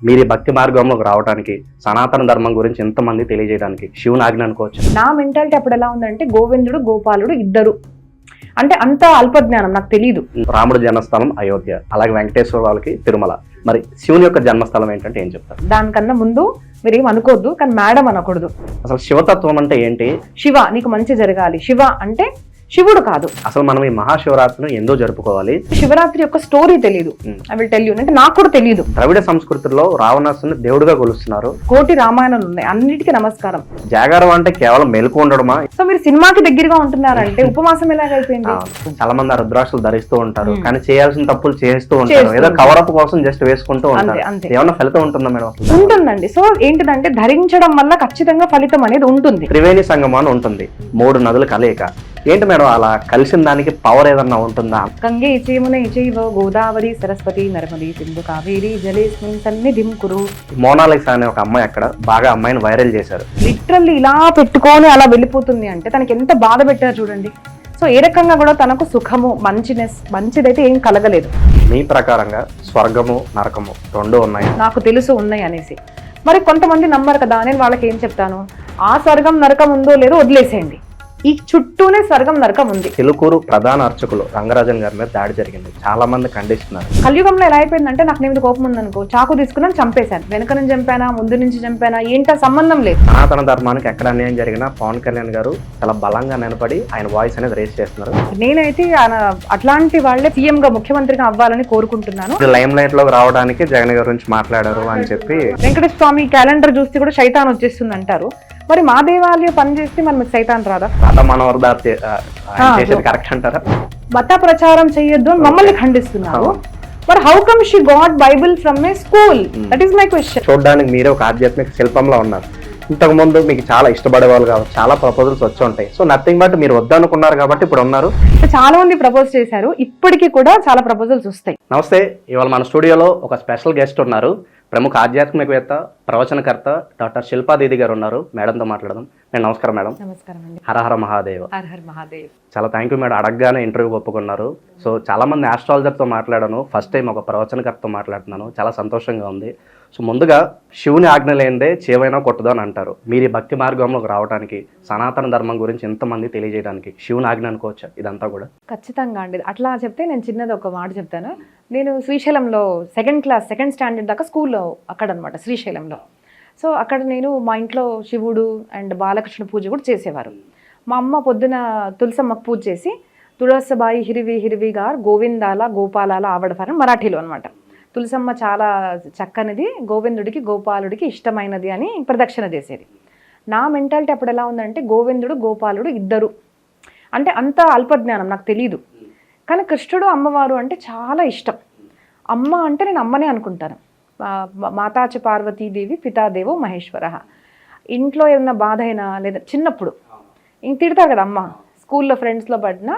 మీరు ఈ భక్తి మార్గంలోకి రావడానికి సనాతన ధర్మం గురించి ఎంతమంది తెలియజేయడానికి శివుని ఆజ్ఞ అనుకోవచ్చు. నా మెంటాలిటీ అప్పుడు ఎలా ఉందంటే గోవిందుడు గోపాలుడు ఇద్దరు అంటే అంత అల్పజ్ఞానం నాకు తెలియదు. రాముడు జన్మస్థలం అయోధ్య, అలాగే వెంకటేశ్వర వాళ్ళకి తిరుమల. మరి శివుని యొక్క జన్మస్థలం ఏంటంటే ఏం చెప్తారు? దానికన్నా ముందు మీరు ఏం అనుకోవద్దు, కానీ మేడం అనకూడదు. అసలు శివతత్వం అంటే ఏంటి? శివ నీకు మంచి జరగాలి. శివ అంటే శివుడు కాదు. అసలు మనం ఈ మహాశివరాత్రిని ఎందుకు జరుపుకోవాలి? శివరాత్రి యొక్క స్టోరీ తెలియదు. ఐ విల్ టెల్ యూ, అంటే నాకు కూడా తెలియదు. ద్రవిడ సంస్కృతిలో రావణాసుని దేవుడిగా కొలుస్తున్నారు. కోటి రామాయణాలు ఉన్నాయి, అన్నిటికీ నమస్కారం. జాగారం అంటే కేవలం మెలకు ఉండడమా? సో మీరు సినిమాకి దగ్గరగా ఉంటున్నారంటే ఉపవాసం ఎలాగైపోయింది? చాలా మంది రుద్రాక్షలు ధరిస్తూ ఉంటారు, కానీ చేయాల్సిన తప్పులు చేస్తూ ఉంటారు. ఏదో కవరప్ కోసం జస్ట్ వేసుకుంటూ ఉంటారు. ఏమన్నా ఫలితం ఉంటుందా మేడం? ఉంటుందండి. సో ఏంటిదంటే ధరించడం వల్ల ఖచ్చితంగా ఫలితం అనేది ఉంటుంది. త్రివేణి సంగమం అని ఉంటుంది, 3 నదులు కలయిక. ఏంటి మేడం అలా కలిసిన దానికి పవర్ ఏదన్నా ఉంటుందా? గంగే చైమునే చైవ గోదావరి సరస్వతి నర్మది సింధు కావేరి జలేస్మిన్ సన్నిధిం కురు. మోనాలిసా అనే ఒక అమ్మాయి అక్కడ బాగా అమ్మాయిని వైరల్ చేశారు. లిటరల్లీ ఇలా పెట్టుకొని అలా వెళ్ళిపోతుంది అంటే తనకి ఎంత బాధ పెట్టారు చూడండి. సో ఏ రకంగా కూడా తనకు సుఖము మంచిదైతే ఏం కలగలేదు. మీ ప్రకారంగా స్వర్గము నరకము 2 ఉన్నాయి? నాకు తెలుసు ఉన్నాయి అనేసి. మరి కొంతమంది నమ్మరు కదా, నేను వాళ్ళకి ఏం చెప్తాను, ఆ స్వర్గం నరకం ఉందో లేదో వదిలేసేయండి, ఈ చుట్టూనే స్వర్గం నరకం ఉంది. చిలుకూరు ప్రధాన అర్చకులు రంగరాజన్ గారి మీద దాడి జరిగింది, చాలా మంది ఖండిస్తున్నారు. కలియుగంలో ఎలా అయిపోయిందంటే నాకు నేను కోపం ఉందనుకో, చాకు తీసుకున్నాను చంపేశాను. వెనక నుంచి చంపానా ముందు నుంచి చంపానా ఏంటో సంబంధం లేదు. సనాతన ధర్మానికి ఎక్కడ అన్యాయం జరిగినా పవన్ కళ్యాణ్ గారు చాలా బలంగా నిలబడి ఆయన వాయిస్ అనేది రేస్ చేస్తున్నారు. నేనైతే అట్లాంటి వాళ్ళే సీఎం గా ముఖ్యమంత్రిగా అవ్వాలని కోరుకుంటున్నాను. లైమ్ లైట్ లోకి రావడానికి జగన్ గారి గురించి మాట్లాడారు అని చెప్పి వెంకటేశ్వర స్వామి క్యాలెండర్ చూస్తే కూడా శైతాన్ వచ్చేస్తుంది అంటారు. మరి మా దేవాలయం పని చేస్తే మనకి సైతాన్ రాదా? కరెక్ట్ అంటారా? మత ప్రచారం చేయొద్దు అని మమ్మల్ని ఖండిస్తున్నారు. మరి how come she got Bible from A school? That is my question. చూడడానికి మీరే ఒక ఆధ్యాత్మిక శిల్పంలో ఉన్నారు. ఇంతకు ముందు మీకు చాలా ఇష్టపడే వాళ్ళు కాబట్టి చాలా ప్రపోజల్స్ వచ్చి ఉంటాయి. సో నథింగ్ బట్ మీరు వద్దనుకున్నారు కాబట్టి ఇప్పుడు ఉన్నారు. చాలా మంది ప్రపోజ్ చేశారు, ఇప్పటికీ కూడా చాలా ప్రపోజల్స్ వస్తాయి. నమస్తే, ఇవాళ మన స్టూడియోలో ఒక స్పెషల్ గెస్ట్ ఉన్నారు. ప్రముఖ ఆధ్యాత్మికవేత్త, ప్రవచనకర్త డాక్టర్ శిల్పా దీది గారు ఉన్నారు. మేడంతో మాట్లాడదాం. నేను నమస్కారం మేడం. నమస్కారం అండి. హర హర మహాదేవ్. హర హర మహాదేవ్. చాలా థ్యాంక్ యూ మేడం, అడగగానే ఇంటర్వ్యూ ఒప్పుకున్నారు. సో చాలా మంది ఆస్ట్రాలజర్తో మాట్లాడాను, ఫస్ట్ టైం ఒక ప్రవచనకర్తతో మాట్లాడుతున్నాను, చాలా సంతోషంగా ఉంది. సో ముందుగా శివుని ఆజ్ఞ లేనిదే చేవైనా కొట్టదు అని అంటారు. మీరు ఈ భక్తి మార్గంలోకి రావడానికి సనాతన ధర్మం గురించి ఎంతమంది తెలియజేయడానికి శివుని ఆజ్ఞ అనుకోవచ్చు ఇదంతా కూడా? ఖచ్చితంగా అండి. అట్లా చెప్తే నేను చిన్నది ఒక మాట చెప్తాను. నేను శ్రీశైలంలో సెకండ్ స్టాండర్డ్ దాకా స్కూల్లో అక్కడ అనమాట శ్రీశైలంలో. సో అక్కడ నేను మా ఇంట్లో శివుడు అండ్ బాలకృష్ణ పూజ కూడా చేసేవారు. మా అమ్మ పొద్దున తులసమ్మకు పూజ చేసి తులసబాయి హిరివి గారు గోవిందాల గోపాలాల ఆవడఫారని మరాఠీలో అనమాట. తులసమ్మ చాలా చక్కనిది, గోవిందుడికి గోపాలుడికి ఇష్టమైనది అని ప్రదక్షిణ చేసేది. నా మెంటాలిటీ అప్పుడు ఎలా ఉందంటే గోవిందుడు గోపాలుడు ఇద్దరు అంటే అంత అల్పజ్ఞానం నాకు తెలియదు. కానీ కృష్ణుడు అమ్మవారు అంటే చాలా ఇష్టం. అమ్మ అంటే నేను అమ్మనే అనుకుంటాను. మాతాచ పార్వతీదేవి పితాదేవో మహేశ్వర. ఇంట్లో ఏమన్నా బాధ అయినా లేదా చిన్నప్పుడు ఇంక తిడతారు కదా అమ్మ, స్కూల్లో ఫ్రెండ్స్లో పడిన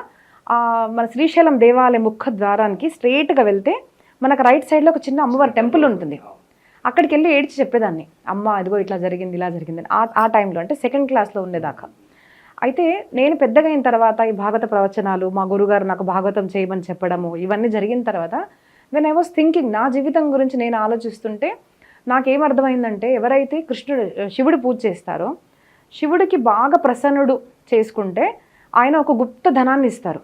మన శ్రీశైలం దేవాలయ ముఖ ద్వారానికి స్ట్రైట్గా వెళ్తే మనకు రైట్ సైడ్లో ఒక చిన్న అమ్మవారి టెంపుల్ ఉంటుంది. అక్కడికి వెళ్ళి ఏడ్చి చెప్పేదాన్ని, అమ్మ అదిగో ఇట్లా జరిగింది ఇలా జరిగిందని. ఆ టైంలో అంటే 2nd క్లాస్లో ఉండేదాకా. అయితే నేను పెద్దగా అయిన తర్వాత ఈ భాగవత ప్రవచనాలు మా గురుగారు నాకు భాగవతం చేయమని చెప్పడము ఇవన్నీ జరిగిన తర్వాత వెన్ ఐ వాస్ థింకింగ్, నా జీవితం గురించి నేను ఆలోచిస్తుంటే నాకేమర్థమైందంటే ఎవరైతే శివుడు పూజ చేస్తారో శివుడికి బాగా ప్రసన్నుడు చేసుకుంటే ఆయన ఒక గుప్త ధనాన్ని ఇస్తారు.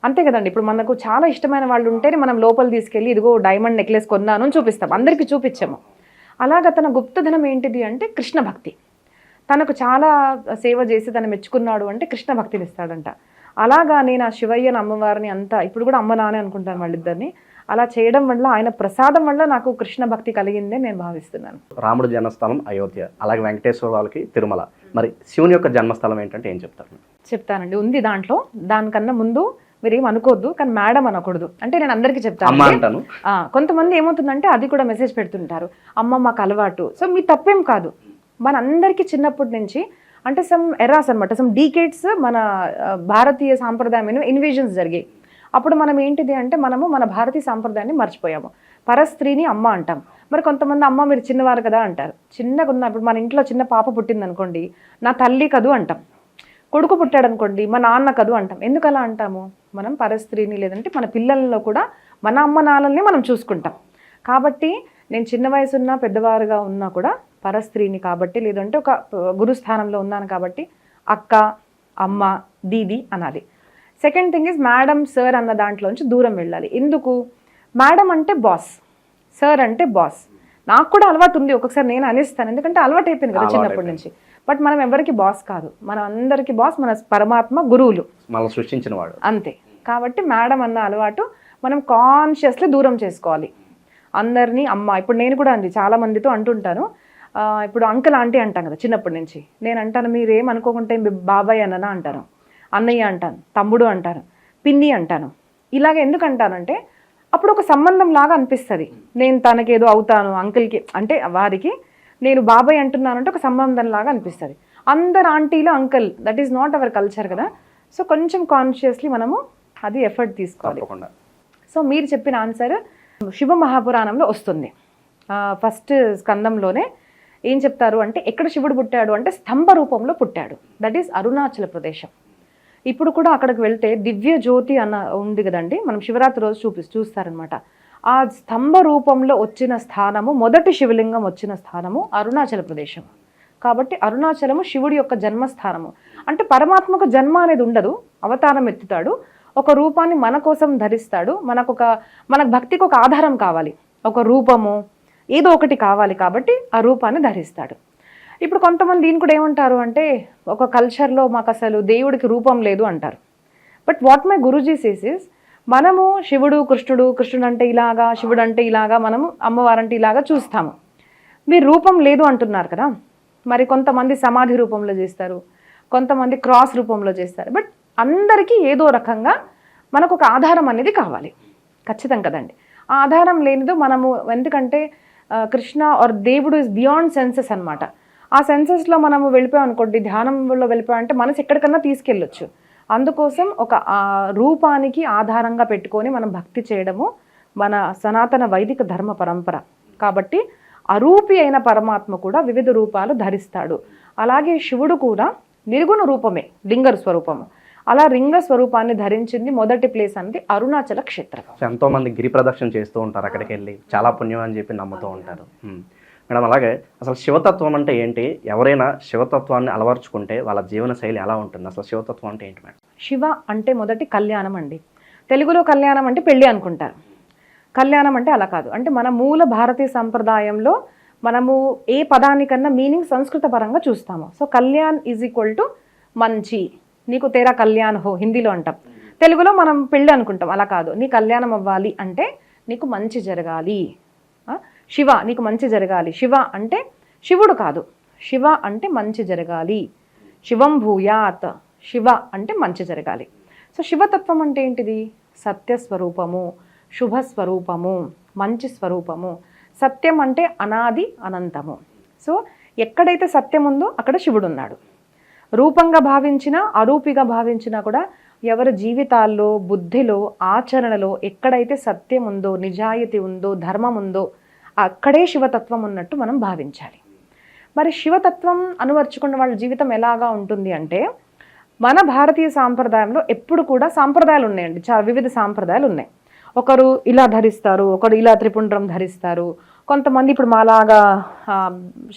అంతే కదండి. ఇప్పుడు మనకు చాలా ఇష్టమైన వాళ్ళు ఉంటేనే మనం లోపల తీసుకెళ్ళి ఇదిగో డైమండ్ నెక్లెస్ కొన్నాను అని చూపిస్తాం, అందరికీ చూపించాము. అలాగా తన గుప్తధనం ఏంటిది అంటే కృష్ణ భక్తి. తనకు చాలా సేవ చేసి తను మెచ్చుకున్నాడు అంటే కృష్ణ భక్తిని ఇస్తాడంట. అలాగా నేను ఆ శివయ్యను అమ్మవారిని అంతా ఇప్పుడు కూడా అమ్మ నానే అనుకుంటాను వాళ్ళిద్దరిని. అలా చేయడం వల్ల ఆయన ప్రసాదం వల్ల నాకు కృష్ణ భక్తి కలిగిందే నేను భావిస్తున్నాను. రాముడు జన్మస్థలం అయోధ్య, అలాగే వెంకటేశ్వర వాళ్ళకి తిరుమల. మరి శివుని యొక్క జన్మస్థలం ఏంటంటే ఏం చెప్తారు? చెప్తానండి, ఉంది దాంట్లో. దానికన్నా ముందు మీరు ఏం అనుకోవద్దు, కానీ మేడం అనకూడదు. అంటే నేను అందరికీ చెప్తాను. కొంతమంది ఏమవుతుందంటే అది కూడా మెసేజ్ పెడుతుంటారు, అమ్మ మాకు అలవాటు. సో మీ తప్పేం కాదు. మనందరికీ చిన్నప్పటి నుంచి అంటే సమ్ ఎరాస్ అనమాట, సమ్ డీకేడ్స్ మన భారతీయ సాంప్రదాయం ఇన్వేజన్స్ జరిగాయి. అప్పుడు మనం ఏంటిది అంటే మనము మన భారతీయ సాంప్రదాయాన్ని మర్చిపోయాము. పరస్త్రీని అమ్మ అంటాం. మరి కొంతమంది అమ్మ మీరు చిన్నవారు కదా అంటారు. చిన్నగా ఉన్నప్పుడు మన ఇంట్లో చిన్న పాప పుట్టింది అనుకోండి, నా తల్లి కదూ అంటాం. కొడుకు పుట్టాడు అనుకోండి, మా నాన్న కదూ అంటాం. ఎందుకు అలా అంటాము? మనం పరస్త్రీని లేదంటే మన పిల్లల్లో కూడా మన అమ్మ నాన్నల్ని మనం చూసుకుంటాం. కాబట్టి నేను చిన్న వయసు ఉన్నా పెద్దవారుగా ఉన్నా కూడా పరస్త్రీని కాబట్టి, లేదంటే ఒక గురుస్థానంలో ఉన్నాను కాబట్టి అక్క, అమ్మ, దీది అనాలి. Second thing is madam, sir అన్న దాంట్లోంచి దూరం వెళ్ళాలి. ఎందుకు? మేడం అంటే బాస్, సార్ అంటే బాస్. నాకు కూడా అలవాటు ఉంది, ఒక్కొక్కసారి నేను అనేస్తాను, ఎందుకంటే అలవాటు అయిపోయింది కదా చిన్నప్పటి నుంచి. బట్ మనం ఎవరికి బాస్ కాదు, మనం అందరికీ బాస్ మన పరమాత్మ, గురువులు, మనం సృష్టించిన వాడు అంతే. కాబట్టి మేడం అన్న అలవాటు మనం కాన్షియస్లీ దూరం చేసుకోవాలి. అందరినీ అమ్మ, ఇప్పుడు నేను కూడా అండి చాలా మందితో అంటుంటాను, ఇప్పుడు అంకుల్ ఆంటీ అంటాం కదా చిన్నప్పటి నుంచి. నేను అంటాను, మీరు ఏమనుకోకుంటే బాబాయ్ అన్ననా అంటాను, అన్నయ్య అంటాను, తమ్ముడు అంటాను, పిన్ని అంటాను. ఇలాగ ఎందుకు అంటానంటే అప్పుడు ఒక సంబంధం లాగా అనిపిస్తుంది. నేను తనకేదో అవుతాను, అంకుల్కి అంటే వారికి నేను బాబాయ్ అంటున్నానంటే ఒక సంబంధం లాగా అనిపిస్తుంది. అందరు ఆంటీలు uncle, that is not our culture కదా. సో కొంచెం కాన్షియస్లీ మనము అది ఎఫర్ట్ తీసుకోవాలి. సో మీరు చెప్పిన ఆన్సర్ శివ మహాపురాణంలో వస్తుంది. ఫస్ట్ స్కందంలోనే ఏం చెప్తారు అంటే, ఎక్కడ శివుడు పుట్టాడు అంటే స్తంభ రూపంలో పుట్టాడు. దట్ ఈస్ అరుణాచల ప్రదేశం. ఇప్పుడు కూడా అక్కడికి వెళ్తే దివ్య జ్యోతి అన్న ఉంది కదండి, మనం శివరాత్రి రోజు చూస్తారనమాట. ఆ స్తంభ రూపంలో వచ్చిన స్థానము, మొదటి శివలింగం వచ్చిన స్థానము అరుణాచల ప్రదేశం. కాబట్టి అరుణాచలము శివుడి యొక్క జన్మస్థానము. అంటే పరమాత్మకు జన్మ అనేది ఉండదు, అవతారం ఎత్తుతాడు, ఒక రూపాన్ని మన కోసం ధరిస్తాడు. మనకు భక్తికి ఒక ఆధారం కావాలి, ఒక రూపము ఏదో ఒకటి కావాలి, కాబట్టి ఆ రూపాన్ని ధరిస్తాడు. ఇప్పుడు కొంతమంది దీని కూడా ఏమంటారు అంటే, ఒక కల్చర్లో మాకు అసలు దేవుడికి రూపం లేదు అంటారు. But what my Guruji says is, మనము శివుడు కృష్ణుడు అంటే ఇలాగా, శివుడు అంటే ఇలాగా, మనము అమ్మవారంటే ఇలాగా చూస్తాము. మీరు రూపం లేదు అంటున్నారు కదా, మరి కొంతమంది సమాధి రూపంలో చేస్తారు, కొంతమంది క్రాస్ రూపంలో చేస్తారు. బట్ అందరికీ ఏదో రకంగా మనకు ఒక ఆధారం అనేది కావాలి, ఖచ్చితం కదండి. ఆ ఆధారం లేనిదో మనము, ఎందుకంటే కృష్ణ ఆర్ దేవుడు ఇస్ బియాండ్ సెన్సెస్ అనమాట. ఆ సెన్సెస్లో మనము వెళ్ళిపోయాం అనుకోండి, ధ్యానంలో వెళ్ళిపోయామంటే మనసు ఎక్కడికన్నా తీసుకెళ్ళొచ్చు. అందుకోసం ఒక రూపానికి ఆధారంగా పెట్టుకొని మనం భక్తి చేయడము మన సనాతన వైదిక ధర్మ పరంపర. కాబట్టి అరూపి అయిన పరమాత్మ కూడా వివిధ రూపాలు ధరిస్తాడు. అలాగే శివుడు కూడా నిర్గుణ రూపమే, లింగ స్వరూపము. అలా లింగ స్వరూపాన్ని ధరించింది మొదటి ప్లేస్ అనేది అరుణాచల క్షేత్రం. ఎంతో మంది గిరి ప్రదక్షిణ చేస్తూ ఉంటారు, అక్కడికి వెళ్ళి చాలా పుణ్యం అని చెప్పి నమ్ముతూ ఉంటారు. మేడం, అలాగే అసలు శివతత్వం అంటే ఏంటి? ఎవరైనా శివతత్వాన్ని అలవర్చుకుంటే వాళ్ళ జీవన శైలి ఎలా ఉంటుంది? అసలు శివతత్వం అంటే ఏంటి మేడం? శివ అంటే మొదటి కళ్యాణం అండి. తెలుగులో కళ్యాణం అంటే పెళ్ళి అనుకుంటారు, కళ్యాణం అంటే అలా కాదు. అంటే మన మూల భారతీయ సంప్రదాయంలో మనము ఏ పదానికన్నా మీనింగ్ సంస్కృత పరంగా చూస్తాము. So Kalyan is equal to మంచి, నీకు తేరా కళ్యాణ్ హో హిందీలో అంటాం, తెలుగులో మనం పెళ్ళి అనుకుంటాం. అలా కాదు, నీ కళ్యాణం అవ్వాలి అంటే నీకు మంచి జరగాలి. శివ నీకు మంచి జరగాలి. శివ అంటే శివుడు కాదు, శివ అంటే మంచి జరగాలి. శివం భూయాత్, శివ అంటే మంచి జరగాలి. సో శివతత్వం అంటే ఏంటిది? సత్యస్వరూపము, శుభస్వరూపము, మంచి స్వరూపము. సత్యం అంటే అనాది అనంతము. సో ఎక్కడైతే సత్యం ఉందో అక్కడ శివుడు ఉన్నాడు. రూపంగా భావించినా అరూపిగా భావించినా కూడా ఎవరి జీవితాల్లో, బుద్ధిలో, ఆచరణలో ఎక్కడైతే సత్యం ఉందో, నిజాయితీ ఉందో, ధర్మం ఉందో అక్కడే శివతత్వం ఉన్నట్టు మనం భావించాలి. మరి శివతత్వం అనువర్చుకున్న వాళ్ళ జీవితం ఎలాగా ఉంటుంది అంటే, మన భారతీయ సాంప్రదాయంలో ఎప్పుడు కూడా సాంప్రదాయాలు ఉన్నాయండి, చాలా వివిధ సాంప్రదాయాలు ఉన్నాయి. ఒకరు ఇలా ధరిస్తారు, ఒకరు ఇలా త్రిపుండ్రం ధరిస్తారు. కొంతమంది ఇప్పుడు మాలాగా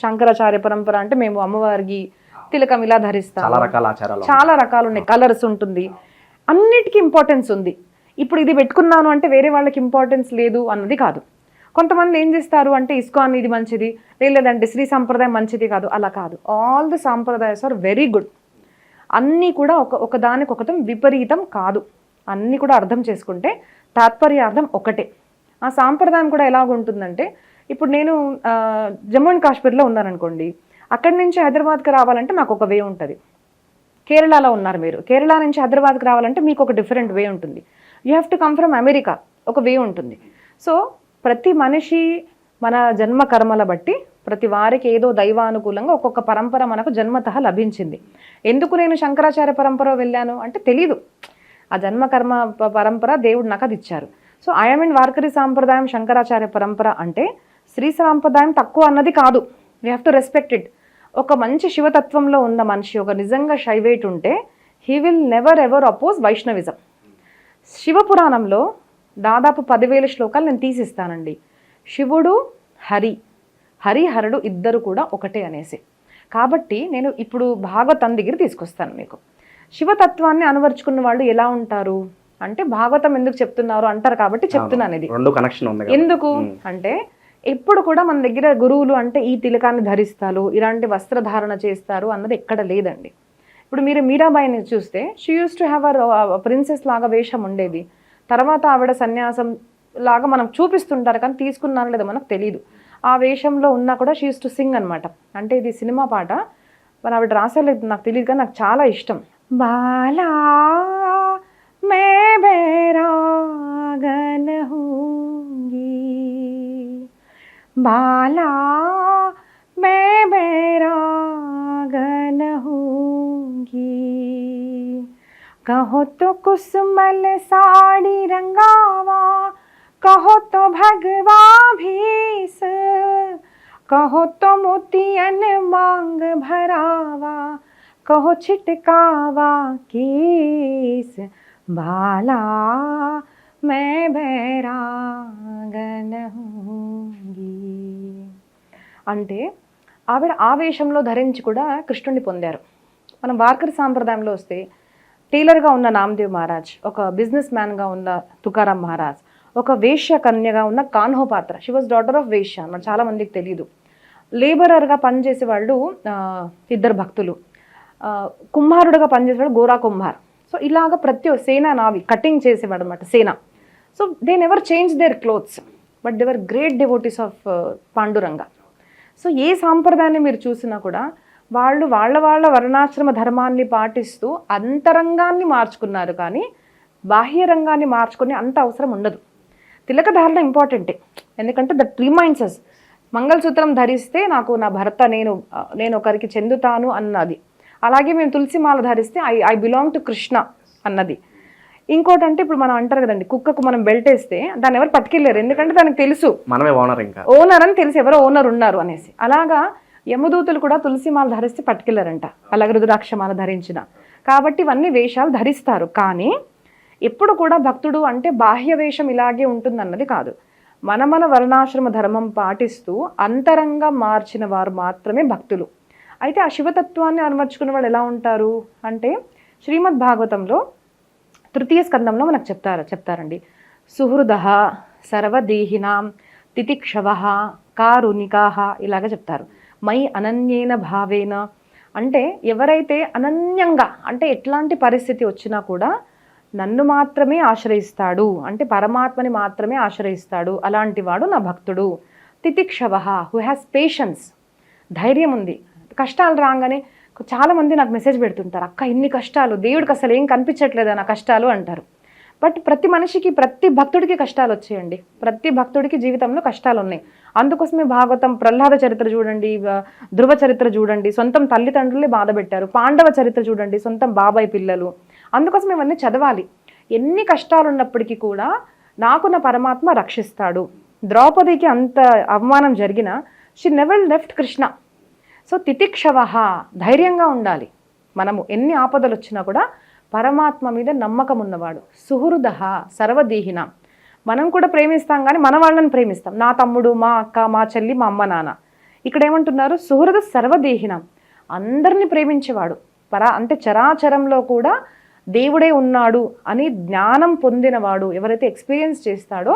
శంకరాచార్య పరంపర అంటే మేము అమ్మవారికి తిలకం ఇలా ధరిస్తాం. చాలా రకాలు ఉన్నాయి, కలర్స్ ఉంటుంది, అన్నిటికీ ఇంపార్టెన్స్ ఉంది. ఇప్పుడు ఇది పెట్టుకున్నాను అంటే వేరే వాళ్ళకి ఇంపార్టెన్స్ లేదు అన్నది కాదు. కొంతమంది ఏం చేస్తారు అంటే ఇస్కాన్ ఇది మంచిది, లేదంటే శ్రీ సంప్రదాయం మంచిది కాదు, అలా కాదు. ఆల్ ది సాంప్రదాయస్ ఆర్ వెరీ గుడ్. అన్నీ కూడా ఒకదానికొకటి విపరీతం కాదు, అన్నీ కూడా అర్థం చేసుకుంటే తాత్పర్యార్థం ఒకటే. ఆ సాంప్రదాయం కూడా ఎలాగుంటుందంటే, ఇప్పుడు నేను జమ్మూ అండ్ కాశ్మీర్లో ఉన్నాననుకోండి, అక్కడి నుంచి హైదరాబాద్కి రావాలంటే నాకు ఒక వే ఉంటుంది. కేరళలో ఉన్నారు మీరు, కేరళ నుంచి హైదరాబాద్కి రావాలంటే మీకు ఒక డిఫరెంట్ వే ఉంటుంది. You have to come from America, ఒక వే ఉంటుంది. సో ప్రతి మనిషి మన జన్మ కర్మల బట్టి ప్రతి వారికి ఏదో దైవానుకూలంగా ఒక్కొక్క పరంపర మనకు జన్మతః లభించింది. ఎందుకు నేను శంకరాచార్య పరంపర వెళ్ళాను అంటే తెలీదు, ఆ జన్మ కర్మ పరంపర దేవుడు నాకు అది ఇచ్చారు. సో ఐఎమ్ ఇన్ వార్కరీ సాంప్రదాయం, శంకరాచార్య పరంపర అంటే శ్రీ సాంప్రదాయం తక్కువ అన్నది కాదు. We have to respect it. ఒక మంచి శివతత్వంలో ఉన్న మనిషి, ఒక నిజంగా శైవేట్ ఉంటే he will never ever oppose Vaishnavism. శివపురాణంలో దాదాపు 10,000 శ్లోకాలు నేను తీసిస్తానండి. శివుడు హరి, హరిహరుడు ఇద్దరు కూడా ఒకటే అనేసి. కాబట్టి నేను ఇప్పుడు భాగవతం దగ్గర తీసుకొస్తాను మీకు. శివతత్వాన్ని అనువర్చుకున్న వాళ్ళు ఎలా ఉంటారు అంటే, భాగవతం ఎందుకు చెప్తున్నారు అంటారు కాబట్టి చెప్తున్నాను ఇది. రెండు కనెక్షన్ ఉంది కదా. ఎందుకు అంటే, ఎప్పుడు కూడా మన దగ్గర గురువులు అంటే ఈ తిలకాన్ని ధరిస్తారు, ఇలాంటి వస్త్రధారణ చేస్తారు అన్నది ఎక్కడ లేదండి. ఇప్పుడు మీరు మీరాబాయిని చూస్తే, she use to have princess లాగా వేషం ఉండేది. తర్వాత ఆవిడ సన్యాసం లాగా మనం చూపిస్తుంటారు కానీ తీసుకున్నారో లేదో మనకు తెలియదు. ఆ వేషంలో ఉన్నా కూడా షీ యూస్ టు సింగ్ అనమాట. అంటే ఇది సినిమా పాట, మరి ఆవిడ రాసేలేదు నాకు తెలియదు కానీ నాకు చాలా ఇష్టం. బాలా మే బైరాగన హూంగి, బాలా మే బైరాగన హూంగి, कहो तो कुसुमल साड़ी रंगावा, कहो तो भगवा भीस, कहो तो मोतियन मांग भरावा, कहो छिटकावा केस, बाला मैं बैरागन हूंगी. అంటే ఆవిడ ఆవేశంలో ధరించి కూడా కృష్ణుడిని పొందారు. మనం వార్కరి సాంప్రదాయంలో వస్తే, టైలర్గా ఉన్న నామదేవ్ మహారాజ్, ఒక బిజినెస్ మ్యాన్గా ఉన్న తుకారాం మహారాజ్, ఒక వేశ్య కన్యగా ఉన్న కాన్హోపాత్ర, షీ వాజ్ డాటర్ ఆఫ్ వేశ్య అన్నమాట, చాలామందికి తెలియదు. లేబరర్గా పనిచేసే వాళ్ళు ఇద్దరు భక్తులు, కుమ్హారుడుగా పనిచేసేవాడు గోరా కుమ్హార్. సో ఇలాగ ప్రతి సేన నావి కటింగ్ చేసేవాడు అనమాట Sena. So they never change their clothes, but they were great devotees of Panduranga. So ఏ సాంప్రదాయాన్ని మీరు చూసినా కూడా వాళ్ళు వాళ్ళ వర్ణాశ్రమ ధర్మాన్ని పాటిస్తూ అంతరంగాన్ని మార్చుకున్నారు, కానీ బాహ్య రంగాన్ని మార్చుకునే అంత అవసరం ఉండదు. తిలకధారణ ఇంపార్టెంటే, ఎందుకంటే దట్ రిమైండ్స్ అస్. మంగళసూత్రం ధరిస్తే నాకు నా భర్త, నేను ఒకరికి చెందుతాను అన్నది. అలాగే మేము తులసిమాల ధరిస్తే ఐ బిలాంగ్ టు కృష్ణ అన్నది. ఇంకోటి అంటే, ఇప్పుడు మనం అంటారు కదండి, కుక్కకు మనం బెల్ట్ వేస్తే దాన్ని ఎవరు పట్టుకెళ్ళారు, ఎందుకంటే దానికి తెలుసు మనమే ఓనర్, ఇంకా ఓనర్ అని తెలిసి ఎవరో ఓనర్ ఉన్నారు అనేసి. అలాగా యమదూతులు కూడా తులసిమాల ధరిస్తే పట్టుకెళ్ళారంట, అలాగే రుద్రాక్షమాల ధరించిన. కాబట్టి ఇవన్నీ వేషాలు ధరిస్తారు, కానీ ఎప్పుడు కూడా భక్తుడు అంటే బాహ్య వేషం ఇలాగే ఉంటుందన్నది కాదు. మన వర్ణాశ్రమ ధర్మం పాటిస్తూ అంతరంగా మార్చిన వారు మాత్రమే భక్తులు. అయితే ఆ శివతత్వాన్ని అనువర్చుకున్న వాళ్ళు ఎలా ఉంటారు అంటే, శ్రీమద్ భాగవతంలో తృతీయ స్కందంలో మనకు చెప్తారండి. సుహృద సర్వదేహినాం తితిక్షవ కారుణికాహ ఇలాగ చెప్తారు. మై అనన్యేన భావేన అంటే, ఎవరైతే అనన్యంగా అంటే ఎట్లాంటి పరిస్థితి వచ్చినా కూడా నన్ను మాత్రమే ఆశ్రయిస్తాడు, అంటే పరమాత్మని మాత్రమే ఆశ్రయిస్తాడు, అలాంటి వాడు నా భక్తుడు. తితిక్షవ హూ హ్యాస్ పేషెన్స్, ధైర్యం ఉంది. కష్టాలు రాగానే చాలామంది నాకు మెసేజ్ పెడుతుంటారు, అక్క ఇన్ని కష్టాలు, దేవుడికి అసలు ఏం కనిపించట్లేదా నా కష్టాలు అంటారు. బట్ ప్రతి మనిషికి, ప్రతి భక్తుడికి కష్టాలు వచ్చాయండి. ప్రతి భక్తుడికి జీవితంలో కష్టాలు ఉన్నాయి. అందుకోసమే భాగవతం, ప్రహ్లాద చరిత్ర చూడండి, ధ్రువ చరిత్ర చూడండి, సొంతం తల్లిదండ్రులే బాధ పెట్టారు. పాండవ చరిత్ర చూడండి, సొంతం బాబాయ్ పిల్లలు. అందుకోసం ఇవన్నీ చదవాలి. ఎన్ని కష్టాలు ఉన్నప్పటికీ కూడా నాకు నా పరమాత్మ రక్షిస్తాడు. ద్రౌపదికి అంత అవమానం జరిగినా she never left Krishna. So తితిక్షవ, ధైర్యంగా ఉండాలి. మనము ఎన్ని ఆపదలు వచ్చినా కూడా పరమాత్మ మీద నమ్మకం ఉన్నవాడు. సుహృద సర్వదేహిన, మనం కూడా ప్రేమిస్తాం కానీ మన వాళ్ళని ప్రేమిస్తాం. నా తమ్ముడు, మా అక్క, మా చెల్లి, మా అమ్మ నాన్న. ఇక్కడ ఏమంటున్నారు, సుహృద సర్వదేహిన, అందరినీ ప్రేమించేవాడు. అంటే చరాచరంలో కూడా దేవుడే ఉన్నాడు అని జ్ఞానం పొందినవాడు, ఎవరైతే ఎక్స్పీరియన్స్ చేస్తాడో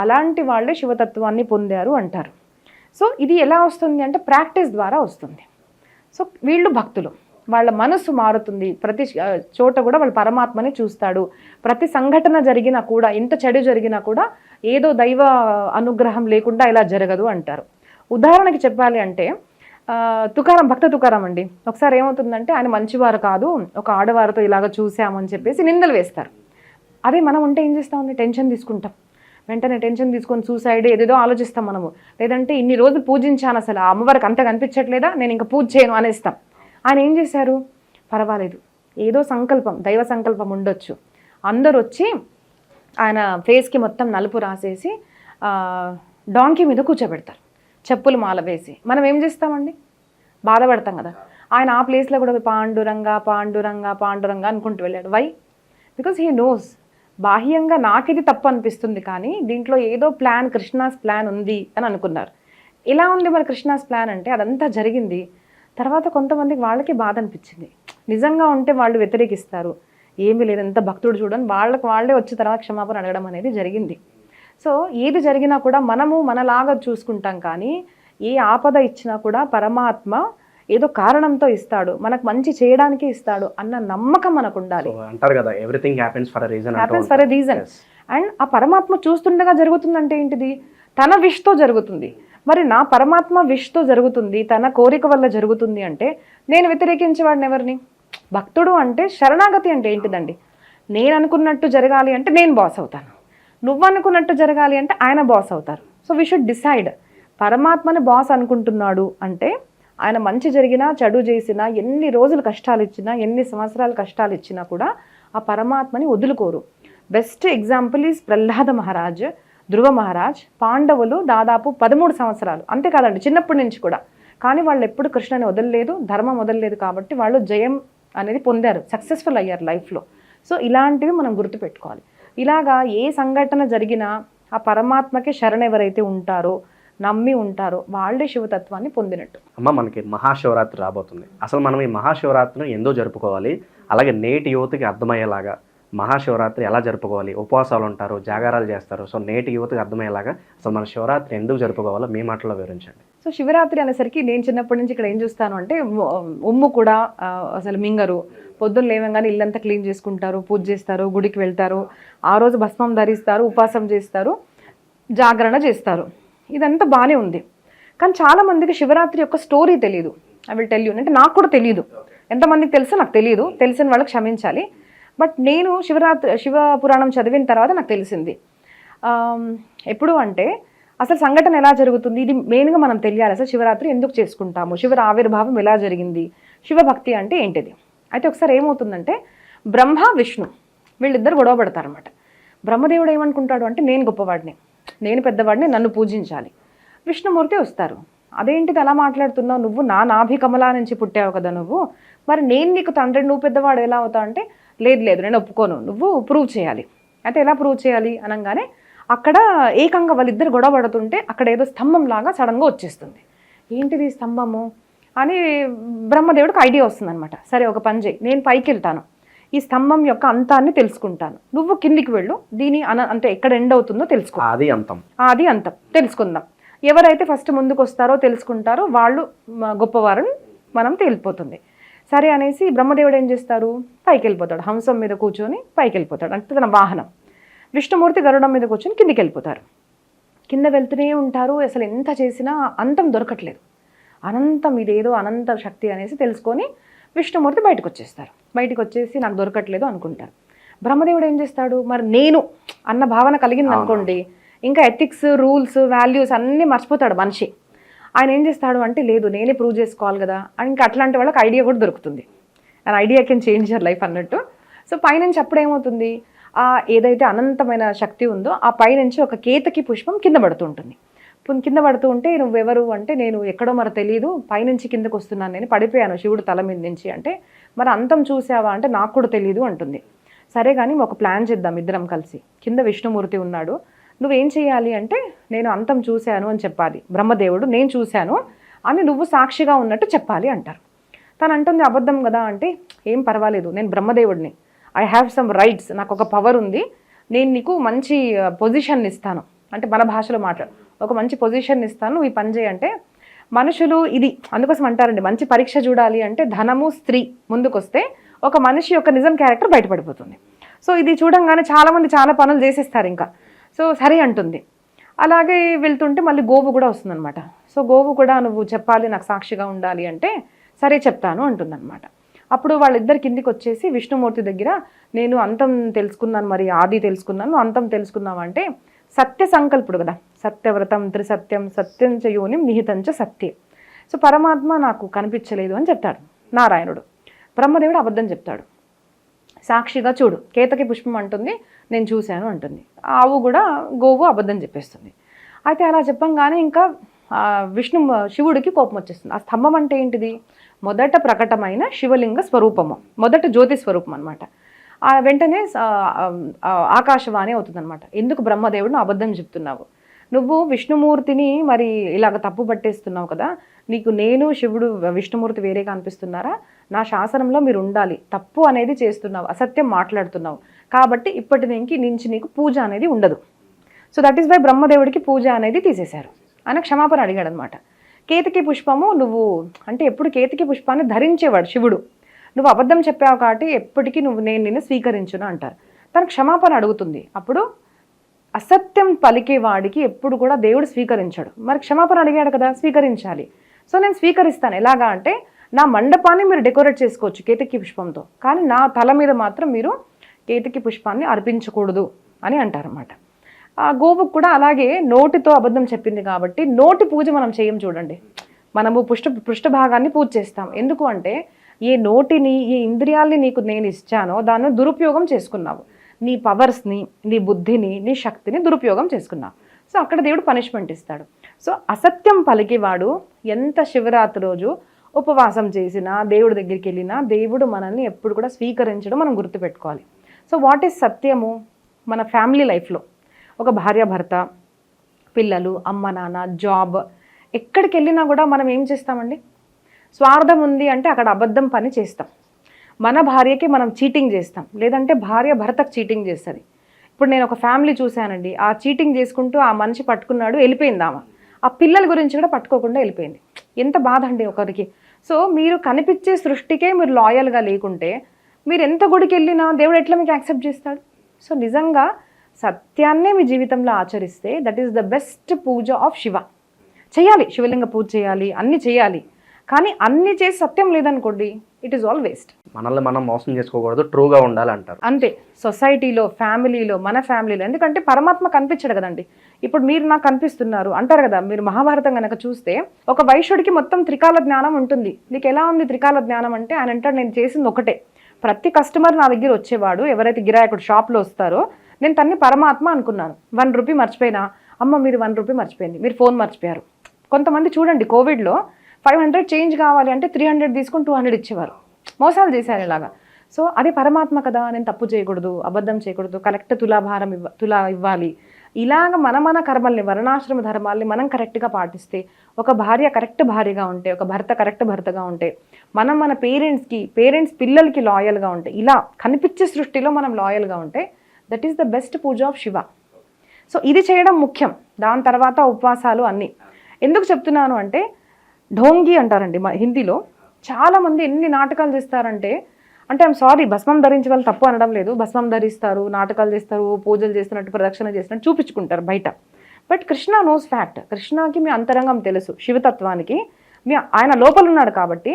అలాంటి వాళ్ళే శివతత్వాన్ని పొందారు అంటారు. సో ఇది ఎలా వస్తుంది అంటే, ప్రాక్టీస్ ద్వారా వస్తుంది. సో వీళ్ళు భక్తులు, వాళ్ళ మనసు మారుతుంది. ప్రతి చోట కూడా వాళ్ళు పరమాత్మని చూస్తాడు. ప్రతి సంఘటన జరిగినా కూడా, ఎంత చెడు జరిగినా కూడా ఏదో దైవ అనుగ్రహం లేకుండా ఇలా జరగదు అంటారు. ఉదాహరణకి చెప్పాలి అంటే, భక్త తుకారాం అండి. ఒకసారి ఏమవుతుందంటే, ఆయన మంచివారు కాదు, ఒక ఆడవారితో ఇలాగ చూసామని చెప్పేసి నిందలు వేస్తారు. అదే మనం ఉంటే ఏం చేస్తామని టెన్షన్ తీసుకుంటాం. వెంటనే టెన్షన్ తీసుకొని సూసైడ్ ఏదేదో ఆలోచిస్తాం మనము. లేదంటే ఇన్ని రోజులు పూజించాను, అసలు ఆ అమ్మవారికి అంత కనిపించట్లేదా, నేను ఇంకా పూజ చేయను అనేస్తాం. ఆయన ఏం చేశారు, పర్వాలేదు, ఏదో సంకల్పం, దైవ సంకల్పం ఉండొచ్చు. అందరు వచ్చి ఆయన ఫేస్కి మొత్తం నలుపు రాసేసి డాంకీ మీద కూర్చోబెడతారు, చెప్పులు మాల వేసి. మనం ఏం చేస్తామండి, బాధపడతాం కదా. ఆయన ఆ ప్లేస్లో కూడా పాండురంగ పాండురంగ పాండురంగ అనుకుంటూ వెళ్ళాడు. వై? బికాస్ హీ నోస్, బాహ్యంగా నాకు ఇది తప్పు అనిపిస్తుంది కానీ దీంట్లో ఏదో ప్లాన్, కృష్ణాస్ ప్లాన్ ఉంది అని అనుకున్నారు. ఇలా ఉంది మరి కృష్ణాస్ ప్లాన్ అంటే అదంతా జరిగింది. తర్వాత కొంతమందికి వాళ్ళకి బాధ అనిపించింది, నిజంగా ఉంటే వాళ్ళు వ్యతిరేకిస్తారు, ఏమీ లేదు ఎంత భక్తుడు చూడని వాళ్ళకి వాళ్ళే వచ్చి తర్వాత క్షమాపణ అడగడం అనేది జరిగింది. సో ఏది జరిగినా కూడా మనము మనలాగా చూసుకుంటాం, కానీ ఏ ఆపద ఇచ్చినా కూడా పరమాత్మ ఏదో కారణంతో ఇస్తాడు, మనకు మంచి చేయడానికి ఇస్తాడు అన్న నమ్మకం మనకు ఉండాలి. So, అంటారు కదా everything happens for a reason. Happens for a reason. And ఆ పరమాత్మ చూస్తుండగా జరుగుతుందంటే ఏంటిది, తన విష్తో జరుగుతుంది. మరి నా పరమాత్మ విష్తో జరుగుతుంది, తన కోరిక వల్ల జరుగుతుంది అంటే నేను వ్యతిరేకించేవాడిని ఎవరిని? భక్తుడు అంటే శరణాగతి అంటే ఏంటిదండి, నేను అనుకున్నట్టు జరగాలి అంటే నేను బాస్ అవుతాను, నువ్వు అనుకున్నట్టు జరగాలి అంటే ఆయన బాస్ అవుతారు. So we should decide. పరమాత్మని బాస్ అనుకుంటున్నాడు అంటే ఆయన మంచి జరిగినా చెడు చేసినా, ఎన్ని రోజులు కష్టాలు ఇచ్చినా, ఎన్ని సంవత్సరాలు కష్టాలు ఇచ్చినా కూడా ఆ పరమాత్మని వదులుకోరు. Best example is Prahlada Maharaj, Dhruva Maharaj. పాండవులు దాదాపు 13 సంవత్సరాలు, అంతేకాదండి చిన్నప్పటి నుంచి కూడా, కానీ వాళ్ళు ఎప్పుడు కృష్ణని వదలలేదు, ధర్మం వదలలేదు, కాబట్టి వాళ్ళు జయం అనేది పొందారు, సక్సెస్ఫుల్ అయ్యారు లైఫ్లో. సో ఇలాంటివి మనం గుర్తుపెట్టుకోవాలి. ఇలాగా ఏ సంఘటన జరిగినా ఆ పరమాత్మకి శరణ ఎవరైతే ఉంటారో, నమ్మి ఉంటారో, వాళ్ళే శివతత్వాన్ని పొందినట్టు. అమ్మ, మనకి మహాశివరాత్రి రాబోతుంది. అసలు మనం ఈ మహాశివరాత్రిని ఎందుకు జరుపుకోవాలి, అలాగే నేటి యువతకి అర్థమయ్యేలాగా మహాశివరాత్రి ఎలా జరుపుకోవాలి, ఉపవాసాలు ఉంటారు, జాగారాలు చేస్తారు, సో నేటి యువతకి అర్థమయ్యేలాగా అసలు మన శివరాత్రి ఎందుకు జరుపుకోవాలో మీ మాటలో వివరించండి. సో శివరాత్రి అనేసరికి నేను చిన్నప్పటి నుంచి ఇక్కడ ఏం చూస్తాను అంటే ఉమ్ము కూడా అసలు మింగరు, పొద్దున్న లేవగానే ఇల్లంతా క్లీన్ చేసుకుంటారు, పూజ చేస్తారు, గుడికి వెళ్తారు, ఆ రోజు భస్మం ధరిస్తారు, ఉపాసం చేస్తారు, జాగరణ చేస్తారు. ఇదంతా బాగానే ఉంది, కానీ చాలామందికి శివరాత్రి యొక్క స్టోరీ తెలియదు. ఐ విల్ టెల్ యూ, అంటే నాకు కూడా తెలియదు, ఎంతమందికి తెలుసో నాకు తెలియదు, తెలిసిన వాళ్ళకి క్షమించాలి. బట్ నేను శివ పురాణం చదివిన తర్వాత నాకు తెలిసింది. ఎప్పుడు అంటే అసలు సంఘటన ఎలా జరుగుతుంది, ఇది మెయిన్గా మనం తెలియాలి. అసలు శివరాత్రి ఎందుకు చేసుకుంటాము, శివ ఆవిర్భావం ఎలా జరిగింది, శివభక్తి అంటే ఏంటిది. అయితే ఒకసారి ఏమవుతుందంటే బ్రహ్మ విష్ణు వీళ్ళిద్దరు గొడవ పడతారనమాట. బ్రహ్మదేవుడు ఏమనుకుంటాడు అంటే నేను గొప్పవాడిని, నేను పెద్దవాడిని, నన్ను పూజించాలి. విష్ణుమూర్తి వస్తారు, అదేంటిది అలా మాట్లాడుతున్నావు, నువ్వు నా నాభి కమలా నుంచి పుట్టావు కదా నువ్వు, మరి నేను నీకు తండ్రి, నువ్వు పెద్దవాడు ఎలా అవుతావు అంటే లేదు నేను ఒప్పుకోను, నువ్వు ప్రూవ్ చేయాలి. అయితే ఎలా ప్రూవ్ చేయాలి అనగానే అక్కడ ఏకంగా వాళ్ళిద్దరు గొడవ పడుతుంటే అక్కడ ఏదో స్తంభం లాగా సడన్గా వచ్చేస్తుంది. ఏంటిది స్తంభము అని బ్రహ్మదేవుడికి ఐడియా వస్తుందన్నమాట. సరే ఒక పని చేయి, నేను పైకి వెళ్తాను, ఈ స్తంభం యొక్క అంతాన్ని తెలుసుకుంటాను, నువ్వు కిందికి వెళ్ళు, దీని అంటే ఎక్కడ ఎండ్ అవుతుందో తెలుసుకో, అది అంతం తెలుసుకుందాం. ఎవరైతే ఫస్ట్ ముందుకు వస్తారో తెలుసుకుంటారో వాళ్ళు గొప్పవారని మనం తేలిపోతుంది. సరే అనేసి బ్రహ్మదేవుడు ఏం చేస్తారు, పైకి వెళ్ళిపోతాడు, హంసం మీద కూర్చొని పైకి వెళ్ళిపోతాడు, అంటే తన వాహనం. విష్ణుమూర్తి గరుడం మీద కూర్చొని కిందికి వెళ్ళిపోతారు. కింద వెళ్తూనే ఉంటారు, అసలు ఎంత చేసినా అంతం దొరకట్లేదు, అనంతం ఇదేదో అనంత శక్తి అనేసి తెలుసుకొని విష్ణుమూర్తి బయటకు వచ్చేస్తారు. బయటకు వచ్చేసి నాకు దొరకట్లేదు అనుకుంటారు. బ్రహ్మదేవుడు ఏం చేస్తాడు, మరి నేను అన్న భావన కలిగింది అనుకోండి, ఇంకా ఎథిక్స్, రూల్స్, వాల్యూస్ అన్నీ మర్చిపోతాడు మనిషి. ఆయన ఏం చేస్తాడు అంటే లేదు నేనే ప్రూవ్ చేసుకోవాలి కదా అని, ఇంకా అట్లాంటి వాళ్ళకి ఐడియా కూడా దొరుకుతుంది, and idea can change your life అన్నట్టు. సో పైనుంచి అప్పుడు ఏమవుతుంది, ఆ ఏదైతే అనంతమైన శక్తి ఉందో ఆ పైనుంచి ఒక కేతకి పుష్పం కింద పడుతూ ఉంటుంది. కింద పడుతూ ఉంటే నువ్వెవరు అంటే నేను ఎక్కడో మరి తెలియదు, పైనుంచి కిందకు వస్తున్నాను, నేను పడిపోయాను శివుడు తల మీద నుంచి అంటే, మరి అంతం చూసావా అంటే నాకు కూడా తెలియదు అంటుంది. సరే కానీ ఒక ప్లాన్ చేద్దాం ఇద్దరం కలిసి, కింద విష్ణుమూర్తి ఉన్నాడు, నువ్వేం చేయాలి అంటే నేను అంతం చూశాను అని చెప్పాలి, బ్రహ్మదేవుడు నేను చూశాను అని నువ్వు సాక్షిగా ఉన్నట్టు చెప్పాలి అంటారు. తను అంటుంది అబద్ధం కదా అంటే ఏం పర్వాలేదు, నేను బ్రహ్మదేవుడిని, ఐ హ్యావ్ సమ్ రైట్స్, నాకు ఒక పవర్ ఉంది, నేను నీకు మంచి పొజిషన్ ఇస్తాను, అంటే మన భాషలో మాట్లాడు, ఒక మంచి పొజిషన్ ఇస్తాను, నువ్వు ఈ పని చేయంటే మనుషులు ఇది అందుకోసం అంటారండి, మంచి పరీక్ష చూడాలి అంటే ధనము స్త్రీ ముందుకొస్తే ఒక మనిషి యొక్క నిజం క్యారెక్టర్ బయటపడిపోతుంది. సో ఇది చూడంగానే చాలామంది చాలా పనులు చేసేస్తారు ఇంకా. సో సరే అంటుంది. అలాగే వెళ్తుంటే మళ్ళీ గోవు కూడా వస్తుందన్నమాట. సో గోవు కూడా నువ్వు చెప్పాలి, నాకు సాక్షిగా ఉండాలి అంటే సరే చెప్తాను అంటుందన్నమాట. అప్పుడు వాళ్ళిద్దరు కిందికి వచ్చేసి విష్ణుమూర్తి దగ్గర నేను అంతం తెలుసుకున్నాను, మరి ఆది తెలుసుకున్నాను, అంతం తెలుసుకున్నావు అంటే సత్య సంకల్పుడు కదా, సత్యవ్రతం త్రిసత్యం సత్యం చ యోనిం నిహితంచ సత్యే. సో పరమాత్మ నాకు కనిపించలేదు అని చెప్తాడు నారాయణుడు. బ్రహ్మదేవుడు అబద్ధం చెప్తాడు, సాక్షిగా చూడు కేతకి పుష్పం అంటుంది నేను చూశాను అంటుంది. ఆవు కూడా గోవు అబద్ధం చెప్పేస్తుంది. అయితే అలా చెప్పంగానే ఇంకా శివుడికి కోపం వచ్చేస్తుంది. ఆ స్తంభం అంటే ఏంటిది, మొదట ప్రకటమైన శివలింగ స్వరూపము, మొదట జ్యోతి స్వరూపం అనమాట. వెంటనే ఆకాశవాణి అవుతుందన్నమాట. ఎందుకు బ్రహ్మదేవుడిని అబద్ధం చెప్తున్నావు, నువ్వు విష్ణుమూర్తిని మరి ఇలాగ తప్పు పట్టేస్తున్నావు కదా, నీకు నేను శివుడు విష్ణుమూర్తి వేరేగా అనిపిస్తున్నారా? నా శాసనంలో మీరు ఉండాలి, తప్పు అనేది చేస్తున్నావు, అసత్యం మాట్లాడుతున్నావు, కాబట్టి ఇప్పటి నుంచి నీకు పూజ అనేది ఉండదు. సో దట్ ఈస్ వై బ్రహ్మదేవుడికి పూజ అనేది తీసేశారు. ఆయన క్షమాపణ అడిగాడు అనమాట. కేతకి పుష్పము నువ్వు అంటే ఎప్పుడు కేతకి పుష్పాన్ని ధరించేవాడు శివుడు, నువ్వు అబద్ధం చెప్పావు కాబట్టి ఎప్పటికీ నేను నిన్ను స్వీకరించును అంటారు. తను క్షమాపణ అడుగుతుంది. అప్పుడు అసత్యం పలికేవాడికి ఎప్పుడు కూడా దేవుడు స్వీకరించాడు. మరి క్షమాపణ అడిగాడు కదా, స్వీకరించాలి. సో నేను స్వీకరిస్తాను. ఎలాగా అంటే నా మండపాన్ని మీరు డెకరేట్ చేసుకోవచ్చు కేతకి పుష్పంతో, కానీ నా తల మీద మాత్రం మీరు కేతకి పుష్పాన్ని అర్పించకూడదు అని అంటారన్నమాట. ఆ గోవుకు కూడా అలాగే నోటితో అబద్ధం చెప్పింది కాబట్టి నోటి పూజ మనం చేయం చూడండి. మనము పృష్ఠభాగాన్ని పూజ చేస్తాం. ఎందుకు అంటే ఏ నోటిని ఏ ఇంద్రియాల్ని నీకు నేను ఇచ్చానో దాన్ని దురుపయోగం చేసుకున్నావు, నీ పవర్స్ని నీ బుద్ధిని నీ శక్తిని దురుపయోగం చేసుకున్నావు. సో అక్కడ దేవుడు పనిష్మెంట్ ఇస్తాడు. సో అసత్యం పలికేవాడు ఎంత శివరాత్రి రోజు ఉపవాసం చేసినా దేవుడి దగ్గరికి వెళ్ళినా దేవుడు మనల్ని ఎప్పుడు కూడా స్వీకరించడం మనం గుర్తుపెట్టుకోవాలి. సో వాట్ ఈస్ సత్యము? మన ఫ్యామిలీ లైఫ్లో ఒక భార్య భర్త పిల్లలు అమ్మ నాన్న జాబ్ ఎక్కడికి వెళ్ళినా కూడా మనం ఏం చేస్తామండి? స్వార్థం ఉంది అంటే అక్కడ అబద్ధం పని చేస్తాం. మన భార్యకి మనం చీటింగ్ చేస్తాం, లేదంటే భార్య భర్తకు చీటింగ్ చేస్తుంది. ఇప్పుడు నేను ఒక ఫ్యామిలీ చూశానండి, ఆ చీటింగ్ చేసుకుంటూ ఆ మనిషి పట్టుకున్నాడు, వెళ్ళిపోయింది ఆమె. ఆ పిల్లల గురించి కూడా పట్టుకోకుండా వెళ్ళిపోయింది. ఎంత బాధ అండి ఒకరికి. సో మీరు కనిపించే సృష్టికే మీరు లాయల్గా లేకుంటే మీరు ఎంత గుడికి వెళ్ళినా దేవుడు ఎట్లా మీకు యాక్సెప్ట్ చేస్తాడు? సో నిజంగా సత్యాన్నే మీ జీవితంలో ఆచరిస్తే that is the best puja of Shiva. చేయాలి, శివలింగ పూజ చేయాలి, అన్నీ చేయాలి. కానీ అన్ని చేసి సత్యం లేదనుకోండి, ఇట్ ఈస్ ఆల్ వేస్ట్. మనల్ని మనం మోసం చేసుకోకూడదు, ట్రూగా ఉండాలి అంటారు. అంతే. సొసైటీలో ఫ్యామిలీలో మన ఫ్యామిలీలో, ఎందుకంటే పరమాత్మ కనిపించడు కదండి. ఇప్పుడు మీరు నాకు కనిపిస్తున్నారు అంటారు కదా, మీరు మహాభారతం కనుక చూస్తే ఒక వైశ్యుడికి మొత్తం త్రికాల జ్ఞానం ఉంటుంది. నీకు ఎలా ఉంది త్రికాల జ్ఞానం అంటే ఆయన అంటాడు నేను చేసింది ఒకటే, ప్రతి కస్టమర్ నా దగ్గర వచ్చేవాడు ఎవరైతే గిరాయకుడు షాప్లో వస్తారో నేను తన్ని పరమాత్మ అనుకున్నాను. 1 రూపీ మర్చిపోయినా, అమ్మ మీరు 1 రూపీ మర్చిపోయింది, మీరు ఫోన్ మర్చిపోయారు. కొంతమంది చూడండి కోవిడ్లో 500 చేంజ్ కావాలి అంటే 300 తీసుకొని 200 ఇచ్చేవారు. మోసాలు చేశారు ఇలాగా. సో అది పరమాత్మ కదా, నేను తప్పు చేయకూడదు, అబద్ధం చేయకూడదు, కరెక్ట్ తులా ఇవ్వాలి. ఇలాగ మన కర్మల్ని వర్ణాశ్రమ ధర్మాల్ని మనం కరెక్ట్గా పాటిస్తే, ఒక భార్య కరెక్ట్ భార్యగా ఉంటే, ఒక భర్త కరెక్ట్ భర్తగా ఉంటే, మనం మన పేరెంట్స్ పిల్లలకి లాయల్గా ఉంటే, ఇలా కనిపించే సృష్టిలో మనం లాయల్గా ఉంటే that is the best puja of Shiva. So ఇది చేయడం ముఖ్యం. దాని తర్వాత ఉపవాసాలు అన్నీ. ఎందుకు చెప్తున్నాను అంటే ఢోంగి అంటారండి హిందీలో. చాలామంది ఎన్ని నాటకాలు చేస్తారంటే, ఐఎమ్ సారీ, భస్మం ధరించే వాళ్ళు తప్పు అనడం లేదు, భస్మం ధరిస్తారు, నాటకాలు చేస్తారు, పూజలు చేస్తున్నట్టు ప్రదక్షిణ చేస్తున్నట్టు చూపించుకుంటారు బయట. But Krishna knows fact. కృష్ణకి మీ అంతరంగం తెలుసు, శివతత్వానికి ఆయన లోపల ఉన్నాడు కాబట్టి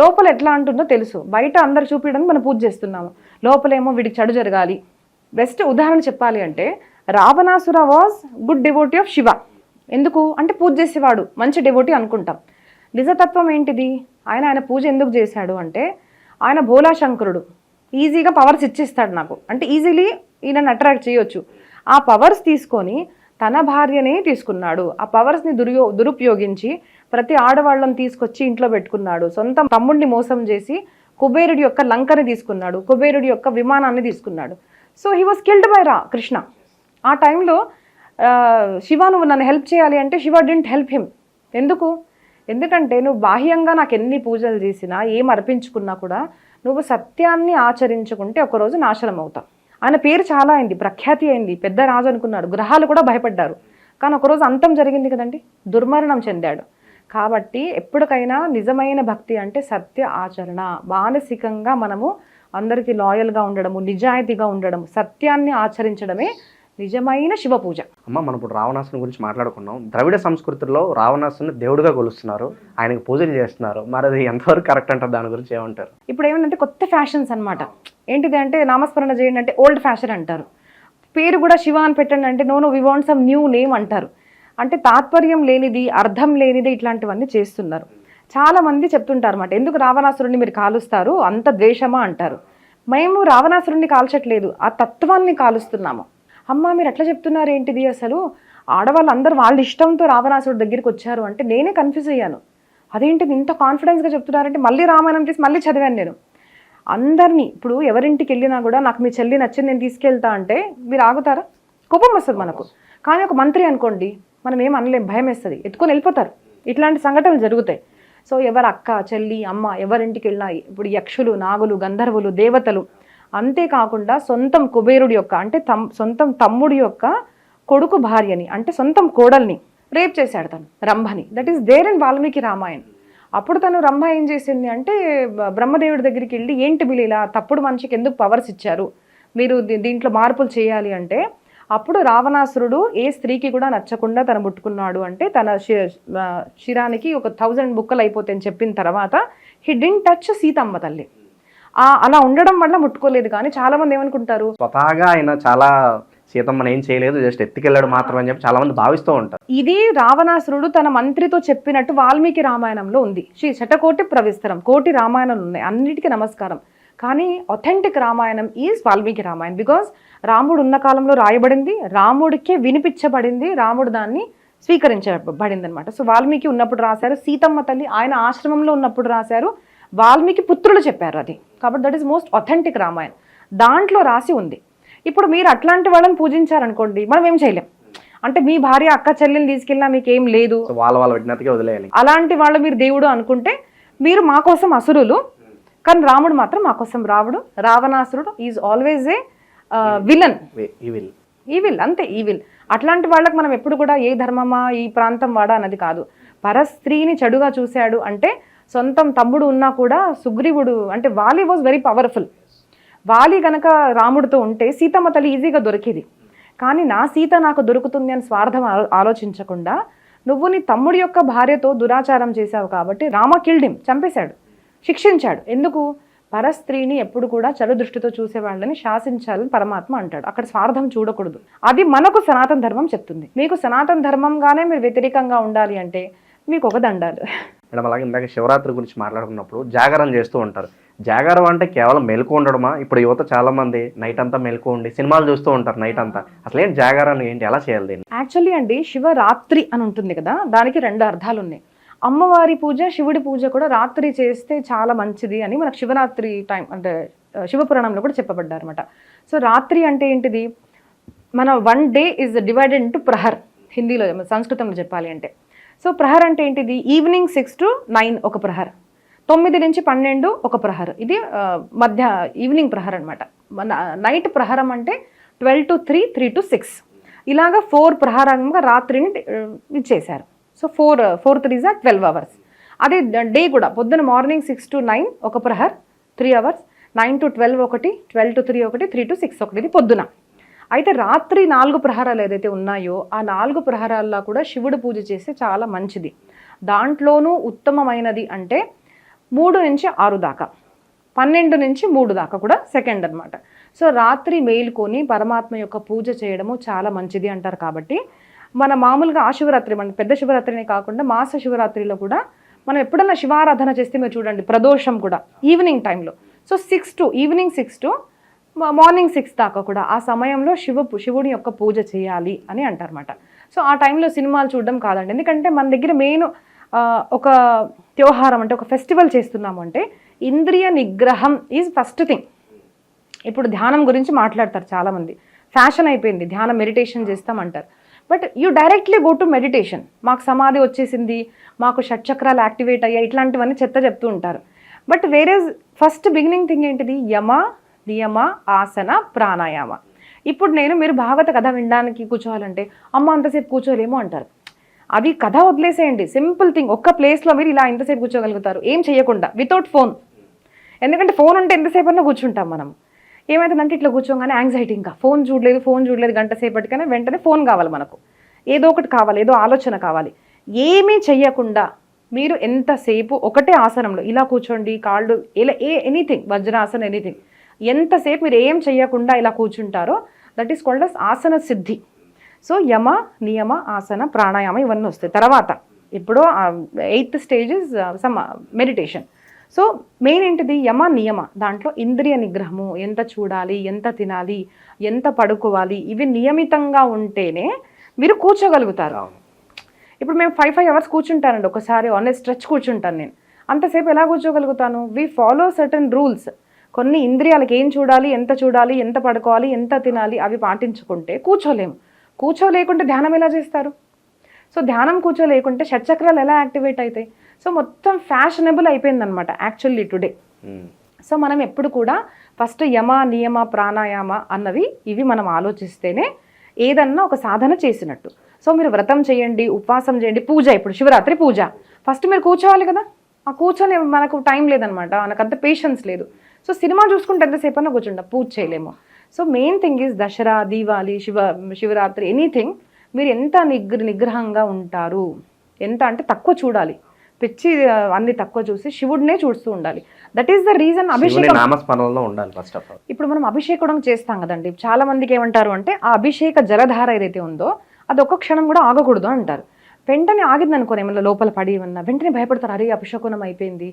లోపల ఎట్లా అంటుందో తెలుసు. బయట అందరు చూపించడానికి మనం పూజ చేస్తున్నాము, లోపలేమో వీడికి చెడు జరగాలి. బెస్ట్ ఉదాహరణ చెప్పాలి అంటే Ravanasura was good devotee of Shiva. ఎందుకు అంటే పూజ చేసేవాడు, మంచి డివోటీ అనుకుంటాం. నిజతత్వం ఏంటిది? ఆయన పూజ ఎందుకు చేశాడు అంటే ఆయన భోలాశంకరుడు, ఈజీగా పవర్స్ ఇచ్చేస్తాడు నాకు అంటే ఈజీలీ ఈయనను అట్రాక్ట్ చేయొచ్చు. ఆ పవర్స్ తీసుకొని తన భార్యనే తీసుకున్నాడు. ఆ పవర్స్ని దురుపయోగించి ప్రతి ఆడవాళ్ళని తీసుకొచ్చి ఇంట్లో పెట్టుకున్నాడు. సొంత తమ్ముడిని మోసం చేసి కుబేరుడి యొక్క లంకని తీసుకున్నాడు, కుబేరుడి యొక్క విమానాన్ని తీసుకున్నాడు. So he was killed by Krishna. ఆ టైంలో శివ నువ్వు నన్ను హెల్ప్ చేయాలి అంటే శివ డింట్ హెల్ప్ హిమ్. ఎందుకంటే నువ్వు బాహ్యంగా నాకు ఎన్ని పూజలు చేసినా ఏం అర్పించుకున్నా కూడా నువ్వు సత్యాన్ని ఆచరించుకుంటే ఒకరోజు నాశనం అవుతావు. ఆయన పేరు చాలా అయింది, ప్రఖ్యాతి అయింది, పెద్ద రాజు అనుకున్నాడు, గ్రహాలు కూడా భయపడ్డారు. కానీ ఒకరోజు అంతం జరిగింది కదండి, దుర్మరణం చెందాడు. కాబట్టి ఎప్పటికైనా నిజమైన భక్తి అంటే సత్య ఆచరణ. మానసికంగా మనము అందరికీ లాయల్గా ఉండడము, నిజాయితీగా ఉండడము, సత్యాన్ని ఆచరించడమే నిజమైన శివ పూజ. అమ్మ, మనం ఇప్పుడు రావణాసుని గురించి మాట్లాడుకున్నాం. ద్రవిడ సంస్కృతిలో రావణాసుని దేవుడిగా కొలుస్తున్నారు, ఆయనకు పూజలు చేస్తున్నారు. మరి అది ఎంతవరకు కరెక్ట్ అంటారు? దాని గురించి ఏమంటారు? ఇప్పుడు ఏమంటే కొత్త ఫ్యాషన్స్ అనమాట. ఏంటిది అంటే నామస్మరణ చేయండి అంటే ఓల్డ్ ఫ్యాషన్ అంటారు. పేరు కూడా శివ అని పెట్టండి అంటే no we want some new name అంటారు. అంటే తాత్పర్యం లేనిది, అర్థం లేనిది ఇట్లాంటివన్నీ చేస్తున్నారు. చాలా మంది చెప్తుంటారు అన్నమాట, ఎందుకు రావణాసురుడిని మీరు కాలుస్తారు, అంత ద్వేషమా అంటారు. మేము రావణాసురుడిని కాల్చట్లేదు, ఆ తత్వాన్ని కాలుస్తున్నాము. అమ్మ మీరు ఎట్లా చెప్తున్నారు ఏంటిది, అసలు ఆడవాళ్ళందరూ వాళ్ళ ఇష్టంతో రావణాసురుడి దగ్గరికి వచ్చారు అంటే నేనే కన్ఫ్యూజ్ అయ్యాను. అదేంటిది ఇంత కాన్ఫిడెన్స్గా చెప్తున్నారంటే మళ్ళీ రామాయణం తీసి మళ్ళీ చదివాను నేను. అందరినీ ఇప్పుడు ఎవరింటికి వెళ్ళినా కూడా నాకు మీ చెల్లి నచ్చింది నేను తీసుకెళ్తా అంటే మీరు ఆగుతారా? కోపం వస్తుంది మనకు. కానీ ఒక మంత్రి అనుకోండి, మనం ఏం అనలేం, భయం వేస్తుంది, ఎత్తుకొని వెళ్ళిపోతారు. ఇట్లాంటి సంఘటనలు జరుగుతాయి. సో ఎవరు అక్క చెల్లి అమ్మ ఎవరింటికి వెళ్ళినా ఇప్పుడు యక్షులు నాగులు గంధర్వులు దేవతలు, అంతేకాకుండా సొంతం కుబేరుడి యొక్క అంటే సొంతం తమ్ముడి యొక్క కొడుకు భార్యని అంటే సొంతం కోడల్ని రేప్ చేశాడు తను, రంభని. That is there in Valmiki Ramayan. అప్పుడు తను రంభ ఏం చేసింది అంటే బ్రహ్మదేవుడి దగ్గరికి వెళ్ళి, ఏంటి వీళ్ళు ఇలా తప్పుడు మనిషికి ఎందుకు పవర్స్ ఇచ్చారు, మీరు దీంట్లో మార్పులు చేయాలి అంటే, అప్పుడు రావణాసురుడు ఏ స్త్రీకి కూడా నచ్చకుండా తను ముట్టుకున్నాడు అంటే తన శిరానికి ఒక 1000 బుక్కలు అయిపోతాయని చెప్పిన తర్వాత హీ డింట్ టచ్ సీతమ్మ తల్లి. అలా ఉండడం వల్ల ముట్టుకోలేదు. కానీ చాలా మంది ఏమనుకుంటారు, స్వతహాగా ఆయన చాలా సీతమ్మని ఏం చేయలేదు, జస్ట్ ఎత్తుకెళ్ళాడు మాత్రం అని చెప్పి చాలా మంది భావిస్తూ ఉంటారు. ఇది రావణాసురుడు తన మంత్రితో చెప్పినట్టు వాల్మీకి రామాయణంలో ఉంది. శతకోటి ప్రవిస్తరం, కోటి రామాయణాలు ఉన్నాయి, అన్నిటికీ నమస్కారం. కానీ authentic Ramayanam is Valmiki Ramayanam. Because రాముడు ఉన్న కాలంలో రాయబడింది, రాముడికే వినిపించబడింది, రాముడు దాన్ని స్వీకరించబడింది అనమాట. సో వాల్మీకి ఉన్నప్పుడు రాశారు, సీతమ్మ తల్లి ఆయన ఆశ్రమంలో ఉన్నప్పుడు రాశారు, వాల్మీకి పుత్రులు చెప్పారు అది. కాబట్టి that is most authentic Ramayanam, దాంట్లో రాసి ఉంది. ఇప్పుడు మీరు అట్లాంటి వాళ్ళని పూజించారనుకోండి, మనం ఏం చేయలేం. అంటే మీ భార్య అక్క చెల్లెల్ని తీసుకెళ్ళినా మీకు ఏం లేదు, వాళ్ళ విజ్ఞతగా వదిలేయాలి. అలాంటి వాళ్ళు మీరు దేవుడు అనుకుంటే మీరు మా కోసం అసురులు, కానీ రాముడు మాత్రం మా కోసం రావుడు. రావణాసురుడు is always A villain, evil, అంతే ఈవిల్. అట్లాంటి వాళ్ళకి మనం ఎప్పుడు కూడా ఏ ధర్మమా ఈ ప్రాంతం వాడా అన్నది కాదు. పరస్త్రీని చెడుగా చూశాడు అంటే, సొంతం తమ్ముడు ఉన్నా కూడా సుగ్రీవుడు అంటే వాలి వాజ్ వెరీ పవర్ఫుల్. వాలి గనక రాముడితో ఉంటే సీతమ్మ తల్లి ఈజీగా దొరికేది. కానీ నా సీత నాకు దొరుకుతుంది అని స్వార్థం ఆలోచించకుండా నువ్వు నీ తమ్ముడి యొక్క భార్యతో దురాచారం చేశావు కాబట్టి రామ కిల్డ్ హిమ్, చంపేశాడు, శిక్షించాడు. ఎందుకు? పరస్త్రీని ఎప్పుడు కూడా చెడు దృష్టితో చూసే వాళ్ళని శాసించాలని పరమాత్మ అంటాడు. అక్కడ స్వార్థం చూడకూడదు. అది మనకు సనాతన ధర్మం చెప్తుంది. మీకు సనాతన ధర్మంగానే మీరు వ్యతిరేకంగా ఉండాలి అంటే మీకు ఒక దండాలు. మేడం అలాగే ఇందాక శివరాత్రి గురించి మాట్లాడుకున్నప్పుడు జాగారం చేస్తూ ఉంటారు. జాగారం అంటే కేవలం మెలకు ఉండడమా? ఇప్పుడు యువత చాలా మంది నైట్ అంతా మెలకు ఉండి సినిమాలు చూస్తూ ఉంటారు నైట్ అంతా. అసలు ఏంటి జాగారాన్ని, ఏంటి, ఎలా చేయాలి దీన్ని? యాక్చువల్లీ అండి శివరాత్రి అని ఉంటుంది కదా, దానికి 2 అర్థాలు ఉన్నాయి. అమ్మవారి పూజ శివుడి పూజ కూడా రాత్రి చేస్తే చాలా మంచిది అని మనకు శివరాత్రి టైం అంటే శివపురాణంలో కూడా చెప్పబడ్డారు అనమాట. సో రాత్రి అంటే ఏంటిది, మన 1 డే ఈజ్ డివైడెడ్ ఇంటూ ప్రహర్, హిందీలో సంస్కృతంలో చెప్పాలి అంటే. సో ప్రహర్ అంటే ఏంటిది, ఈవినింగ్ 6 to 9 ఒక ప్రహర్, 9 నుంచి 12 ఒక ప్రహర్, ఇది మధ్య ఈవినింగ్ ప్రహర్ అనమాట. నైట్ ప్రహరం అంటే 12 to 3, 3 to 6 ఇలాగా 4 ప్రహరంగా రాత్రిని ఇచ్చేశారు. So 4 3s are 12 hours. అదే డే కూడా పొద్దున మార్నింగ్ 6 to 9 ఒక ప్రహర్ 3 hours, 9 to 12 ఒకటి, 12 to 3 ఒకటి, 3 to 6 ఒకటి, ఇది పొద్దున. అయితే రాత్రి 4 ప్రహరాలు ఏదైతే ఉన్నాయో ఆ 4 ప్రహరాల్లో కూడా శివుడు పూజ చేస్తే చాలా మంచిది. దాంట్లోనూ ఉత్తమమైనది అంటే 3 నుంచి 6 దాకా, 12 నుంచి 3 దాకా కూడా సెకండ్ అనమాట. సో రాత్రి మేలుకొని పరమాత్మ యొక్క పూజ చేయడము చాలా మంచిది అంటారు. కాబట్టి మన మామూలుగా ఆ శివరాత్రి, మన పెద్ద శివరాత్రినే కాకుండా మాస శివరాత్రిలో కూడా మనం ఎప్పుడన్నా శివారాధన చేస్తే మీరు చూడండి, ప్రదోషం కూడా ఈవినింగ్ టైంలో. సో ఈవినింగ్ 6 to మార్నింగ్ 6 దాకా కూడా ఆ సమయంలో శివుడి యొక్క పూజ చేయాలి అని అంటారన్నమాట. సో ఆ టైంలో సినిమాలు చూడడం కాదండి. ఎందుకంటే మన దగ్గర మెయిన్ ఒక త్యోహారం అంటే ఒక ఫెస్టివల్ చేస్తున్నాము అంటే ఇంద్రియ నిగ్రహం ఈజ్ ఫస్ట్ థింగ్. ఇప్పుడు ధ్యానం గురించి మాట్లాడతారు చాలామంది, ఫ్యాషన్ అయిపోయింది ధ్యానం, మెడిటేషన్ చేస్తామంటారు. But you directly go to meditation. మాకు సమాధి వచ్చేసింది, మాకు షట్చక్రాలు యాక్టివేట్ అయ్యాయి, ఇట్లాంటివన్నీ చెప్తూ ఉంటారు. బట్ వేరే ఫస్ట్ బిగినింగ్ థింగ్ ఏంటిది, యమ నియమ ఆసన ప్రాణాయామ. ఇప్పుడు మీరు భాగవత కథ వినడానికి కూర్చోవాలంటే అమ్మ అంతసేపు కూర్చోలేమో అంటారు. అది కథ వదిలేసేయండి, సింపుల్ థింగ్. ఒక్క ప్లేస్లో మీరు ఇలా ఎంతసేపు కూర్చోగలుగుతారు ఏం చేయకుండా, వితౌట్ ఫోన్. ఎందుకంటే ఫోన్ ఉంటే ఎంతసేపు అన్నా కూర్చుంటాం మనం. ఏమైతుందంటే ఇట్లా కూర్చోగానే యాంగ్జైటీ, ఇంకా ఫోన్ చూడలేదు గంట సేపటికైనా వెంటనే ఫోన్ కావాలి మనకు, ఏదో ఒకటి కావాలి, ఏదో ఆలోచన కావాలి. ఏమీ చెయ్యకుండా మీరు ఎంతసేపు ఒకటే ఆసనంలో ఇలా కూర్చోండి, కాళ్ళు ఇలా ఎనీథింగ్, వజ్రాసన ఎనీథింగ్, ఎంతసేపు మీరు ఏం చెయ్యకుండా ఇలా కూర్చుంటారో that is called us Haasan Siddhi. So యమ నియమ ఆసన ప్రాణాయామ ఇవన్నీ వస్తాయి తర్వాత. ఇప్పుడు 8th stage is some meditation. So main ఏంటిది, యమ నియమ, దాంట్లో ఇంద్రియ నిగ్రహము, ఎంత చూడాలి, ఎంత తినాలి, ఎంత పడుకోవాలి, ఇవి నియమితంగా ఉంటేనే మీరు కూర్చోగలుగుతారు. ఇప్పుడు మేము 5 hours కూర్చుంటానండి ఒకసారి, ఆన్ ఏ స్ట్రెచ్ కూర్చుంటాను నేను. అంతసేపు ఎలా కూర్చోగలుగుతాను? We follow certain rules. కొన్ని ఇంద్రియాలకు ఏం చూడాలి, ఎంత పడుకోవాలి, ఎంత తినాలి, అవి పాటించుకుంటే కూర్చోలేము. కూర్చోలేకుంటే ధ్యానం ఎలా చేస్తారు? సో ధ్యానం కూర్చోలేకుంటే షట్చక్రాలు ఎలా యాక్టివేట్ అవుతాయి? సో మొత్తం ఫ్యాషనబుల్ అయిపోయిందనమాట యాక్చువల్లీ టుడే. సో మనం ఎప్పుడు కూడా ఫస్ట్ యమ నియమ ప్రాణాయామ అన్నవి ఇవి మనం ఆలోచిస్తేనే ఏదన్నా ఒక సాధన చేసినట్టు. సో మీరు వ్రతం చేయండి, ఉపవాసం చేయండి, పూజ, ఇప్పుడు శివరాత్రి పూజ, ఫస్ట్ మీరు కూర్చోవాలి కదా. ఆ కూర్చొని మనకు టైం లేదనమాట, మనకు అంత పేషెన్స్ లేదు. సో సినిమా చూసుకుంటే ఎంతసేపు అన్నా కూర్చుంటా, పూజ చేయలేము. So main thing is Dasara, Diwali, Shivaratri, anything మీరు ఎంత నిగ్రహంగా ఉంటారు, ఎంత అంటే తక్కువ చూడాలి, పిచ్చి అన్ని తక్కువ చూసి శివుడినే చూస్తూ ఉండాలి. దట్ ఈస్ ద రీజన్ అభిషేకం నామస్మరణలో ఉండాలి ఫస్ట్ ఆఫ్ ఆల్. ఇప్పుడు మనం అభిషేకం చేస్తాం కదండి, చాలా మందికి ఏమంటారు అంటే ఆ అభిషేక జలధార ఏదైతే ఉందో అది ఒక్క క్షణం కూడా ఆగకూడదు అంటారు. వెంటనే ఆగింది అనుకోని ఏమన్నా లోపల పడి ఏమన్నా వెంటనే భయపడతారు, అరే అభిషేకం అయిపోయింది.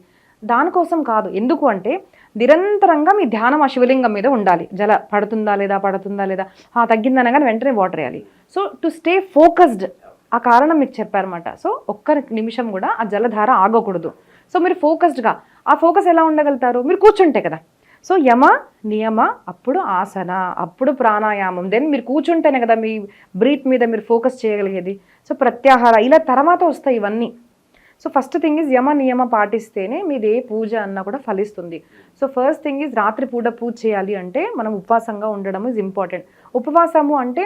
దానికోసం కాదు, ఎందుకు అంటే నిరంతరంగా మీ ధ్యానం ఆ శివలింగం మీద ఉండాలి. జల పడుతుందా లేదా తగ్గిందనగానే వెంటనే వాటర్ వేయాలి. సో టు స్టే ఫోకస్డ్, ఆ కారణం మీకు చెప్పారన్నమాట. సో ఒక్క నిమిషం కూడా ఆ జలధార ఆగకూడదు. సో మీరు ఫోకస్డ్గా, ఆ ఫోకస్ ఎలా ఉండగలుగుతారు? మీరు కూర్చుంటే కదా. సో యమ నియమ, అప్పుడు ఆసన, అప్పుడు ప్రాణాయామం, దెన్ మీరు కూర్చుంటేనే కదా మీ బ్రీత్ మీద మీరు ఫోకస్ చేయగలిగేది. సో ప్రత్యాహార, ఇలా తర్వాత వస్తాయి ఇవన్నీ. సో ఫస్ట్ థింగ్ ఈజ్ యమ నియమ పాటిస్తేనే మీది ఏ పూజ అన్నా కూడా ఫలిస్తుంది. సో ఫస్ట్ థింగ్ ఈజ్ రాత్రి పూజ చేయాలి అంటే మనం ఉపవాసంగా ఉండడం ఈజ్ ఇంపార్టెంట్. ఉపవాసము అంటే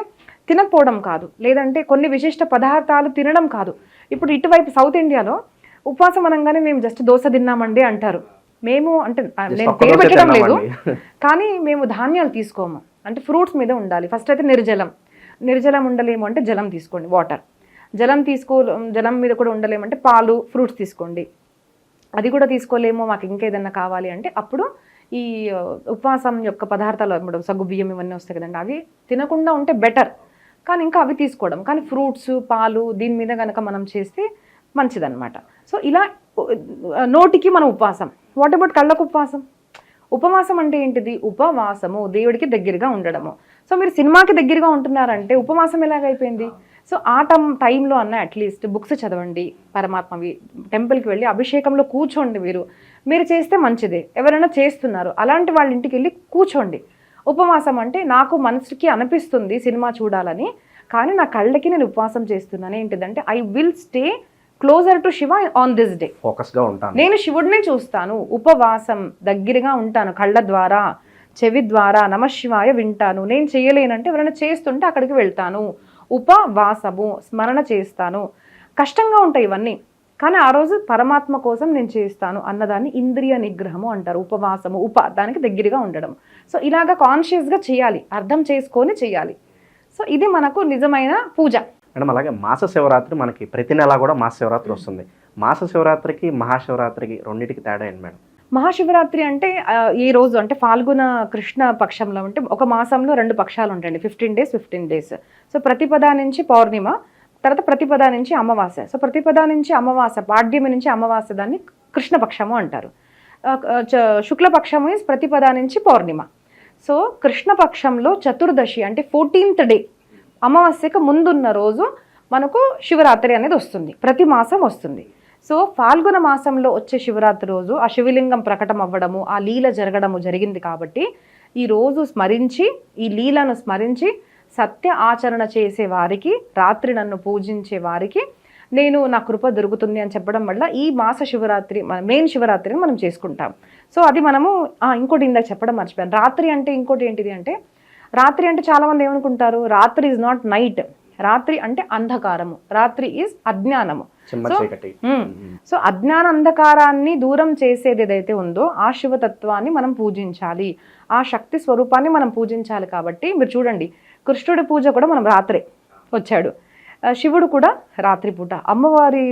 తినకపోవడం కాదు, లేదంటే కొన్ని విశిష్ట పదార్థాలు తినడం కాదు. ఇప్పుడు ఇటువైపు సౌత్ ఇండియాలో ఉపవాసం అనగానే మేము జస్ట్ దోశ తిన్నామండి అంటారు. మేము అంటే నేను పేరు పెట్టడం లేదు, కానీ మేము ధాన్యాలు తీసుకోము, అంటే ఫ్రూట్స్ మీద ఉండాలి. ఫస్ట్ అయితే నిర్జలం ఉండలేము అంటే జలం తీసుకోండి, వాటర్. జలం మీద కూడా ఉండలేమంటే పాలు, ఫ్రూట్స్ తీసుకోండి. అది కూడా తీసుకోలేము, మాకు ఇంకేదన్నా కావాలి అంటే అప్పుడు ఈ ఉపవాసం యొక్క పదార్థాలు, ఇప్పుడు సగ్గు బియ్యం ఇవన్నీ వస్తాయి కదండి, అవి తినకుండా ఉంటే బెటర్. కానీ ఇంకా అవి తీసుకోవడం, కానీ ఫ్రూట్స్, పాలు దీని మీద కనుక మనం చేస్తే మంచిదన్నమాట. సో ఇలా నోటికి మనం ఉపవాసం. వాట్ అబౌట్ కళ్ళకు ఉపవాసం అంటే ఏంటిది? ఉపవాసము దేవుడికి దగ్గరగా ఉండడము. సో మీరు సినిమాకి దగ్గరగా ఉంటున్నారంటే ఉపవాసం ఎలాగైపోయింది? సో ఆ టైంలో అన్న అట్లీస్ట్ బుక్స్ చదవండి, పరమాత్మవి, టెంపుల్కి వెళ్ళి అభిషేకంలో కూర్చోండి. మీరు చేస్తే మంచిదే. ఎవరైనా చేస్తున్నారు అలాంటి వాళ్ళ ఇంటికి వెళ్ళి కూర్చోండి. ఉపవాసం అంటే నాకు మనసుకి అనిపిస్తుంది సినిమా చూడాలని, కానీ నా కళ్ళకి నేను ఉపవాసం చేస్తున్నాను. ఏంటిదంటే I will stay closer to Shiva on this day. ఫోకస్గా ఉంటాను, నేను శివుడినే చూస్తాను, ఉపవాసం దగ్గరగా ఉంటాను, కళ్ళ ద్వారా, చెవి ద్వారా నమశివాయ వింటాను. నేను చేయలేనంటే ఎవరైనా చేస్తుంటే అక్కడికి వెళ్తాను. ఉపవాసము, స్మరణ చేస్తాను. కష్టంగా ఉంటాయి ఇవన్నీ, కానీ ఆ రోజు పరమాత్మ కోసం నేను చేస్తాను అన్నదాన్ని ఇంద్రియ నిగ్రహము అంటారు. ఉపవాసము, దానికి దగ్గరగా ఉండడం. సో ఇలాగా కాన్షియస్గా చేయాలి, అర్థం చేసుకొని చేయాలి. సో ఇది మనకు నిజమైన పూజ. మేడం అలాగే మాస శివరాత్రి మనకి ప్రతి నెల కూడా మాస శివరాత్రి వస్తుంది. మాస శివరాత్రికి మహాశివరాత్రికి రెండింటికి తేడా ఏంటి మేడం? మహాశివరాత్రి అంటే ఈ రోజు అంటే ఫాల్గుణ కృష్ణ పక్షంలో ఉంటే ఒక మాసంలో 2 పక్షాలు ఉంటాయండి, 15 days. సో ప్రతిపద నుంచి పౌర్ణిమ, తర్వాత ప్రతిపద నుంచి అమావాస్య. సో ప్రతిపద నుంచి అమావాస్య, పాడ్యమి నుంచి అమావాస్య, దాన్ని కృష్ణపక్షము అంటారు. శుక్లపక్షము ఇస్ ప్రతిపద నుంచి పౌర్ణిమ. సో కృష్ణపక్షంలో చతుర్దశి అంటే 14th day, అమావాస్యకు ముందున్న రోజు మనకు శివరాత్రి అనేది వస్తుంది, ప్రతి మాసం వస్తుంది. సో ఫాల్గుణ మాసంలో వచ్చే శివరాత్రి రోజు ఆ శివలింగం ప్రకటన అవ్వడము, ఆ లీల జరగడము జరిగింది. కాబట్టి ఈ రోజు స్మరించి, ఈ లీలను స్మరించి సత్య ఆచరణ చేసే వారికి, రాత్రి నన్ను పూజించే వారికి నా కృప దొరుకుతుంది అని చెప్పడం వల్ల ఈ మాస శివరాత్రి, మన మెయిన్ శివరాత్రిని మనం చేసుకుంటాం. సో అది మనము ఇంకోటి ఇందాక చెప్పడం మర్చిపోయాను. రాత్రి అంటే ఇంకోటి ఏంటిది అంటే, రాత్రి అంటే చాలామంది ఏమనుకుంటారు, రాత్రి ఈజ్ నాట్ నైట్. రాత్రి అంటే అంధకారము, రాత్రి ఈజ్ అజ్ఞానము. సో అజ్ఞాన అంధకారాన్ని దూరం చేసేది ఏదైతే ఉందో ఆ శివతత్వాన్ని మనం పూజించాలి, ఆ శక్తి స్వరూపాన్ని మనం పూజించాలి. కాబట్టి మీరు చూడండి, కృష్ణుడి పూజ కూడా మనం రాత్రే వచ్చాడు, శివుడు కూడా రాత్రి పూట. అమ్మవారి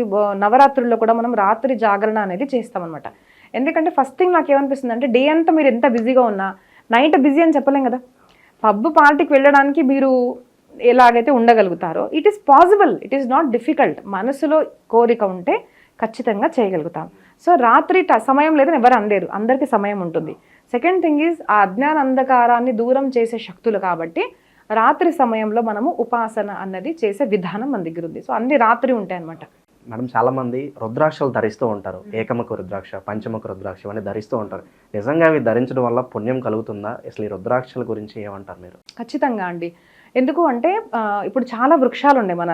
నవరాత్రుల్లో కూడా మనం రాత్రి జాగరణ అనేది చేస్తామన్నమాట. ఎందుకంటే ఫస్ట్ థింగ్ నాకు ఏమనిపిస్తుంది అంటే, డే అంతా మీరు ఎంత బిజీగా ఉన్నా నైట్ బిజీ అని చెప్పలేం కదా. పబ్ పార్టీకి వెళ్ళడానికి మీరు ఎలాగైతే ఉండగలుగుతారో, it is possible, it is not difficult. మనసులో కోరిక ఉంటే ఖచ్చితంగా చేయగలుగుతాం. సో రాత్రి సమయం లేదని ఎవరు అనలేరు, అందరికీ సమయం ఉంటుంది. సెకండ్ థింగ్ ఈజ్ ఆ అజ్ఞాన అంధకారాన్ని దూరం చేసే శక్తులు. కాబట్టి రాత్రి సమయంలో మనము ఉపాసన అన్నది చేసే విధానం మన దగ్గర ఉంది. సో అన్ని రాత్రి ఉంటాయి అన్నమాట. మేడం చాలామంది రుద్రాక్షలు ధరిస్తూ ఉంటారు, ఏకముఖ రుద్రాక్ష, పంచముఖ రుద్రాక్ష ఇవన్నీ ధరిస్తూ ఉంటారు. నిజంగా అవి ధరించడం వల్ల పుణ్యం కలుగుతుందా? అసలు ఈ రుద్రాక్షల గురించి ఏమంటారు మీరు? ఖచ్చితంగా అండి. ఎందుకు అంటే ఇప్పుడు చాలా వృక్షాలు ఉన్నాయి మన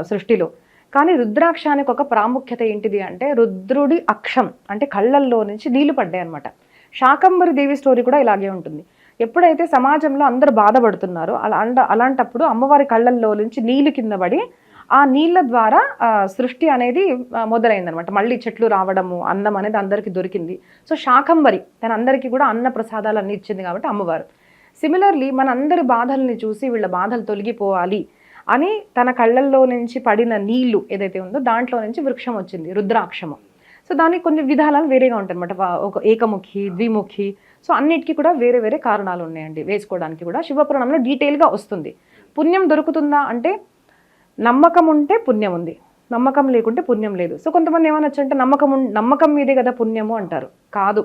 సృష్టిలో. కానీ రుద్రాక్షానికి ఒక ప్రాముఖ్యత ఏంటిది అంటే రుద్రుడి అక్షం అంటే కళ్ళల్లో నుంచి నీళ్లు పడ్డాయి అనమాట. శాకంబరి దేవి స్టోరీ కూడా ఇలాగే ఉంటుంది. ఎప్పుడైతే సమాజంలో అందరూ బాధపడుతున్నారో అలాంటప్పుడు అమ్మవారి కళ్ళల్లో నుంచి నీళ్లు కింద పడి ఆ నీళ్ళ ద్వారా సృష్టి అనేది మొదలైందనమాట. మళ్ళీ చెట్లు రావడము, అన్నం అనేది అందరికీ దొరికింది. సో శాకంబరి తన అందరికీ కూడా అన్న ప్రసాదాలు అన్ని ఇచ్చింది కాబట్టి అమ్మవారు. సిమిలర్లీ మన అందరి బాధల్ని చూసి వీళ్ళ బాధలు తొలగిపోవాలి అని తన కళ్ళల్లో నుంచి పడిన నీళ్లు ఏదైతే ఉందో దాంట్లో నుంచి వృక్షం వచ్చింది, రుద్రాక్షము. సో దానికి కొన్ని విధానాలు వేరేగా ఉంటాయి అనమాట. ఒక ఏకముఖి, ద్విముఖి, సో అన్నిటికీ కూడా వేరే వేరే కారణాలు ఉన్నాయండి వేసుకోవడానికి కూడా. శివపురాణంలో డీటెయిల్గా వస్తుంది. పుణ్యం దొరుకుతుందా అంటే నమ్మకం ఉంటే పుణ్యం ఉంది, నమ్మకం లేకుంటే పుణ్యం లేదు. సో కొంతమంది ఏమనొచ్చు అంటే నమ్మకం మీదే కదా పుణ్యము అంటారు. కాదు,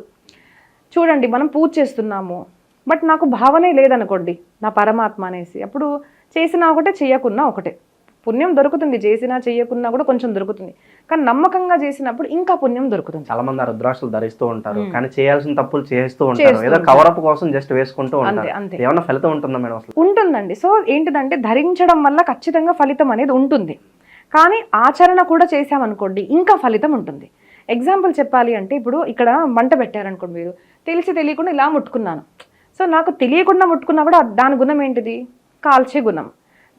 చూడండి మనం పూజ చేస్తున్నాము, బట్ నాకు భావనే లేదనుకోండి నా పరమాత్మ అనేసి, అప్పుడు చేసినా ఒకటే చేయకున్నా ఒకటే. పుణ్యం దొరుకుతుంది, చేసినా చేయకున్నా కూడా కొంచెం దొరుకుతుంది. కానీ నమ్మకంగా చేసినప్పుడు ఇంకా పుణ్యం దొరుకుతుంది. చాలా మంది రుద్రాక్షలు ధరిస్తూ ఉంటారు, కానీ చేయాల్సిన తప్పులు చేస్తూ ఉంటారు, ఏదో కవరప్ కోసం జస్ట్ వేసుకుంటూ ఉంటారు. ఏమైనా ఫలితం ఉంటుందా మేడం? అసలు ఉంటుందండి. సో ఏంటిదంటే ధరించడం వల్ల ఖచ్చితంగా ఫలితం అనేది ఉంటుంది, కానీ ఆచరణ కూడా చేసామనుకోండి ఇంకా ఫలితం ఉంటుంది. ఎగ్జాంపుల్ చెప్పాలి అంటే ఇప్పుడు ఇక్కడ మంట పెట్టారనుకోండి, మీరు తెలిసి తెలియకుండా ఇలా ముట్టుకున్నాను. సో నాకు తెలియకుండా ముట్టుకున్నా కూడా దాని గుణం ఏంటిది? కాల్చే గుణం.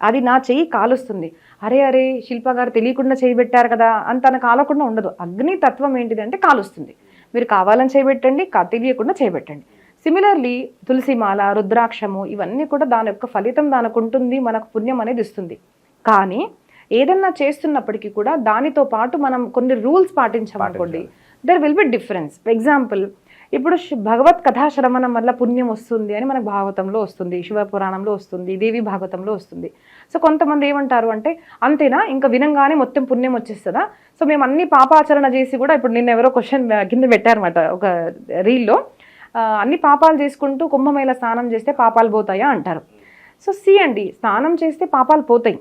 అది నా చెయ్యి కాలుస్తుంది. అరే అరే శిల్ప గారు తెలియకుండా చేయి పెట్టారు కదా అని తన కాలకుండా ఉండదు. అగ్ని తత్వం ఏంటిది అంటే కాలుస్తుంది. మీరు కావాలని చేయబెట్టండి, తెలియకుండా చేయబెట్టండి. సిమిలర్లీ తులసిమాల, రుద్రాక్షము ఇవన్నీ కూడా దాని యొక్క ఫలితం దానికి ఉంటుంది, మనకు పుణ్యం అనేది ఇస్తుంది. కానీ ఏదన్నా చేస్తున్నప్పటికీ కూడా దానితో పాటు మనం కొన్ని రూల్స్ పాటించామనుకోండి, there will be difference. Example, ఇప్పుడు భగవత్ కథాశ్రవణం వల్ల పుణ్యం వస్తుంది అని మనకు భాగవతంలో వస్తుంది, శివపురాణంలో వస్తుంది, దేవి భాగవతంలో వస్తుంది. సో కొంతమంది ఏమంటారు అంటే అంతేనా, ఇంకా వినంగానే మొత్తం పుణ్యం వచ్చేస్తుందా? సో మేము అన్ని పాపాచరణ చేసి కూడా, ఇప్పుడు నిన్న ఎవరో క్వశ్చన్ కింద పెట్టారన్నమాట ఒక రీల్లో, అన్ని పాపాలు చేసుకుంటూ కుంభమేళ స్నానం చేస్తే పాపాలు పోతాయా అంటారు. సో అండి, స్నానం చేస్తే పాపాలు పోతాయి,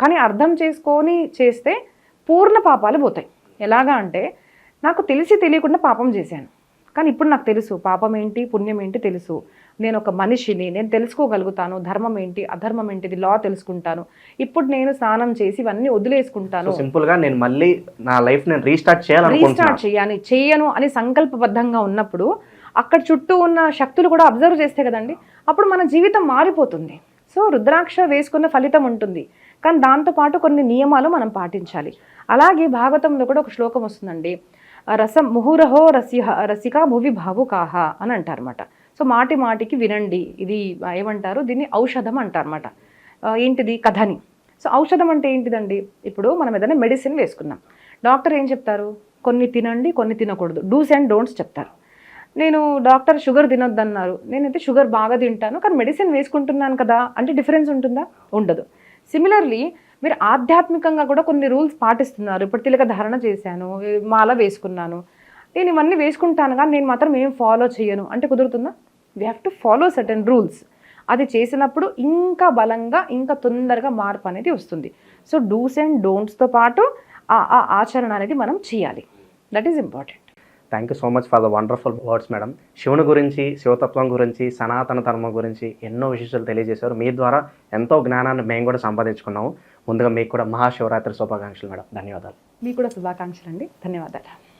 కానీ అర్థం చేసుకొని చేస్తే పూర్ణ పాపాలు పోతాయి. ఎలాగా అంటే నాకు తెలిసి తెలియకుండా పాపం చేశాను, కానీ ఇప్పుడు నాకు తెలుసు పాపం ఏంటి పుణ్యం ఏంటి తెలుసు, నేను ఒక మనిషిని, నేను తెలుసుకోగలుగుతాను, ధర్మం ఏంటి అధర్మం ఏంటిది లా తెలుసుకుంటాను. ఇప్పుడు నేను స్నానం చేసి ఇవన్నీ వదిలేసుకుంటాను, సింపుల్ గా నేను మళ్ళీ నా లైఫ్ నేను రీస్టార్ట్ చేయను అని సంకల్పబద్ధంగా ఉన్నప్పుడు అక్కడ చుట్టూ ఉన్న శక్తులు కూడా అబ్జర్వ్ చేస్తే కదండి, అప్పుడు మన జీవితం మారిపోతుంది. సో రుద్రాక్ష వేసుకున్న ఫలితం ఉంటుంది, కానీ దాంతోపాటు కొన్ని నియమాలు మనం పాటించాలి. అలాగే భాగవతంలో కూడా ఒక శ్లోకం వస్తుందండి, రసం ముహురహో రసిక భువి భావుకాహ అని అంటారన్నమాట. సో మాటి మాటికి వినండి, ఇది ఏమంటారు దీన్ని ఔషధం అంటారన్నమాట. ఏంటిది కథని. సో ఔషధం అంటే ఏంటిదండి, ఇప్పుడు మనం ఏదైనా మెడిసిన్ వేసుకున్నాం, డాక్టర్ ఏం చెప్తారు, కొన్ని తినండి కొన్ని తినకూడదు, డూస్ అండ్ డోంట్స్ చెప్తారు. నేను డాక్టర్ షుగర్ తినొద్దన్నారు, నేనైతే షుగర్ బాగా తింటాను కానీ మెడిసిన్ వేసుకుంటున్నాను కదా అంటే డిఫరెన్స్ ఉంటుందా? ఉండదు. సిమిలర్లీ మీరు ఆధ్యాత్మికంగా కూడా కొన్ని రూల్స్ పాటిస్తున్నారు. ఇప్పుడు తిలక ధారణ చేశాను, మాల వేసుకున్నాను, నేను ఇవన్నీ వేసుకుంటాను కానీ నేను మాత్రం ఏం ఫాలో చేయను అంటే కుదురుతుందా? We have to follow certain rules. అది చేసినప్పుడు ఇంకా బలంగా ఇంకా తొందరగా మార్పు అనేది వస్తుంది. సో డూస్ అండ్ డోంట్స్తో పాటు ఆ ఆచరణ అనేది మనం చేయాలి. That is important. Thank you so much for the wonderful words madam. శివుని గురించి, శివతత్వం గురించి, సనాతన ధర్మం గురించి ఎన్నో విషయాలు తెలియజేశారు. మీ ద్వారా ఎంతో జ్ఞానాన్ని మేము కూడా సంపాదించుకున్నాము. ముందుగా మీకు కూడా మహాశివరాత్రి శుభాకాంక్షలు మేడం. ధన్యవాదాలు. మీకు కూడా శుభాకాంక్షలు అండి. ధన్యవాదాలు.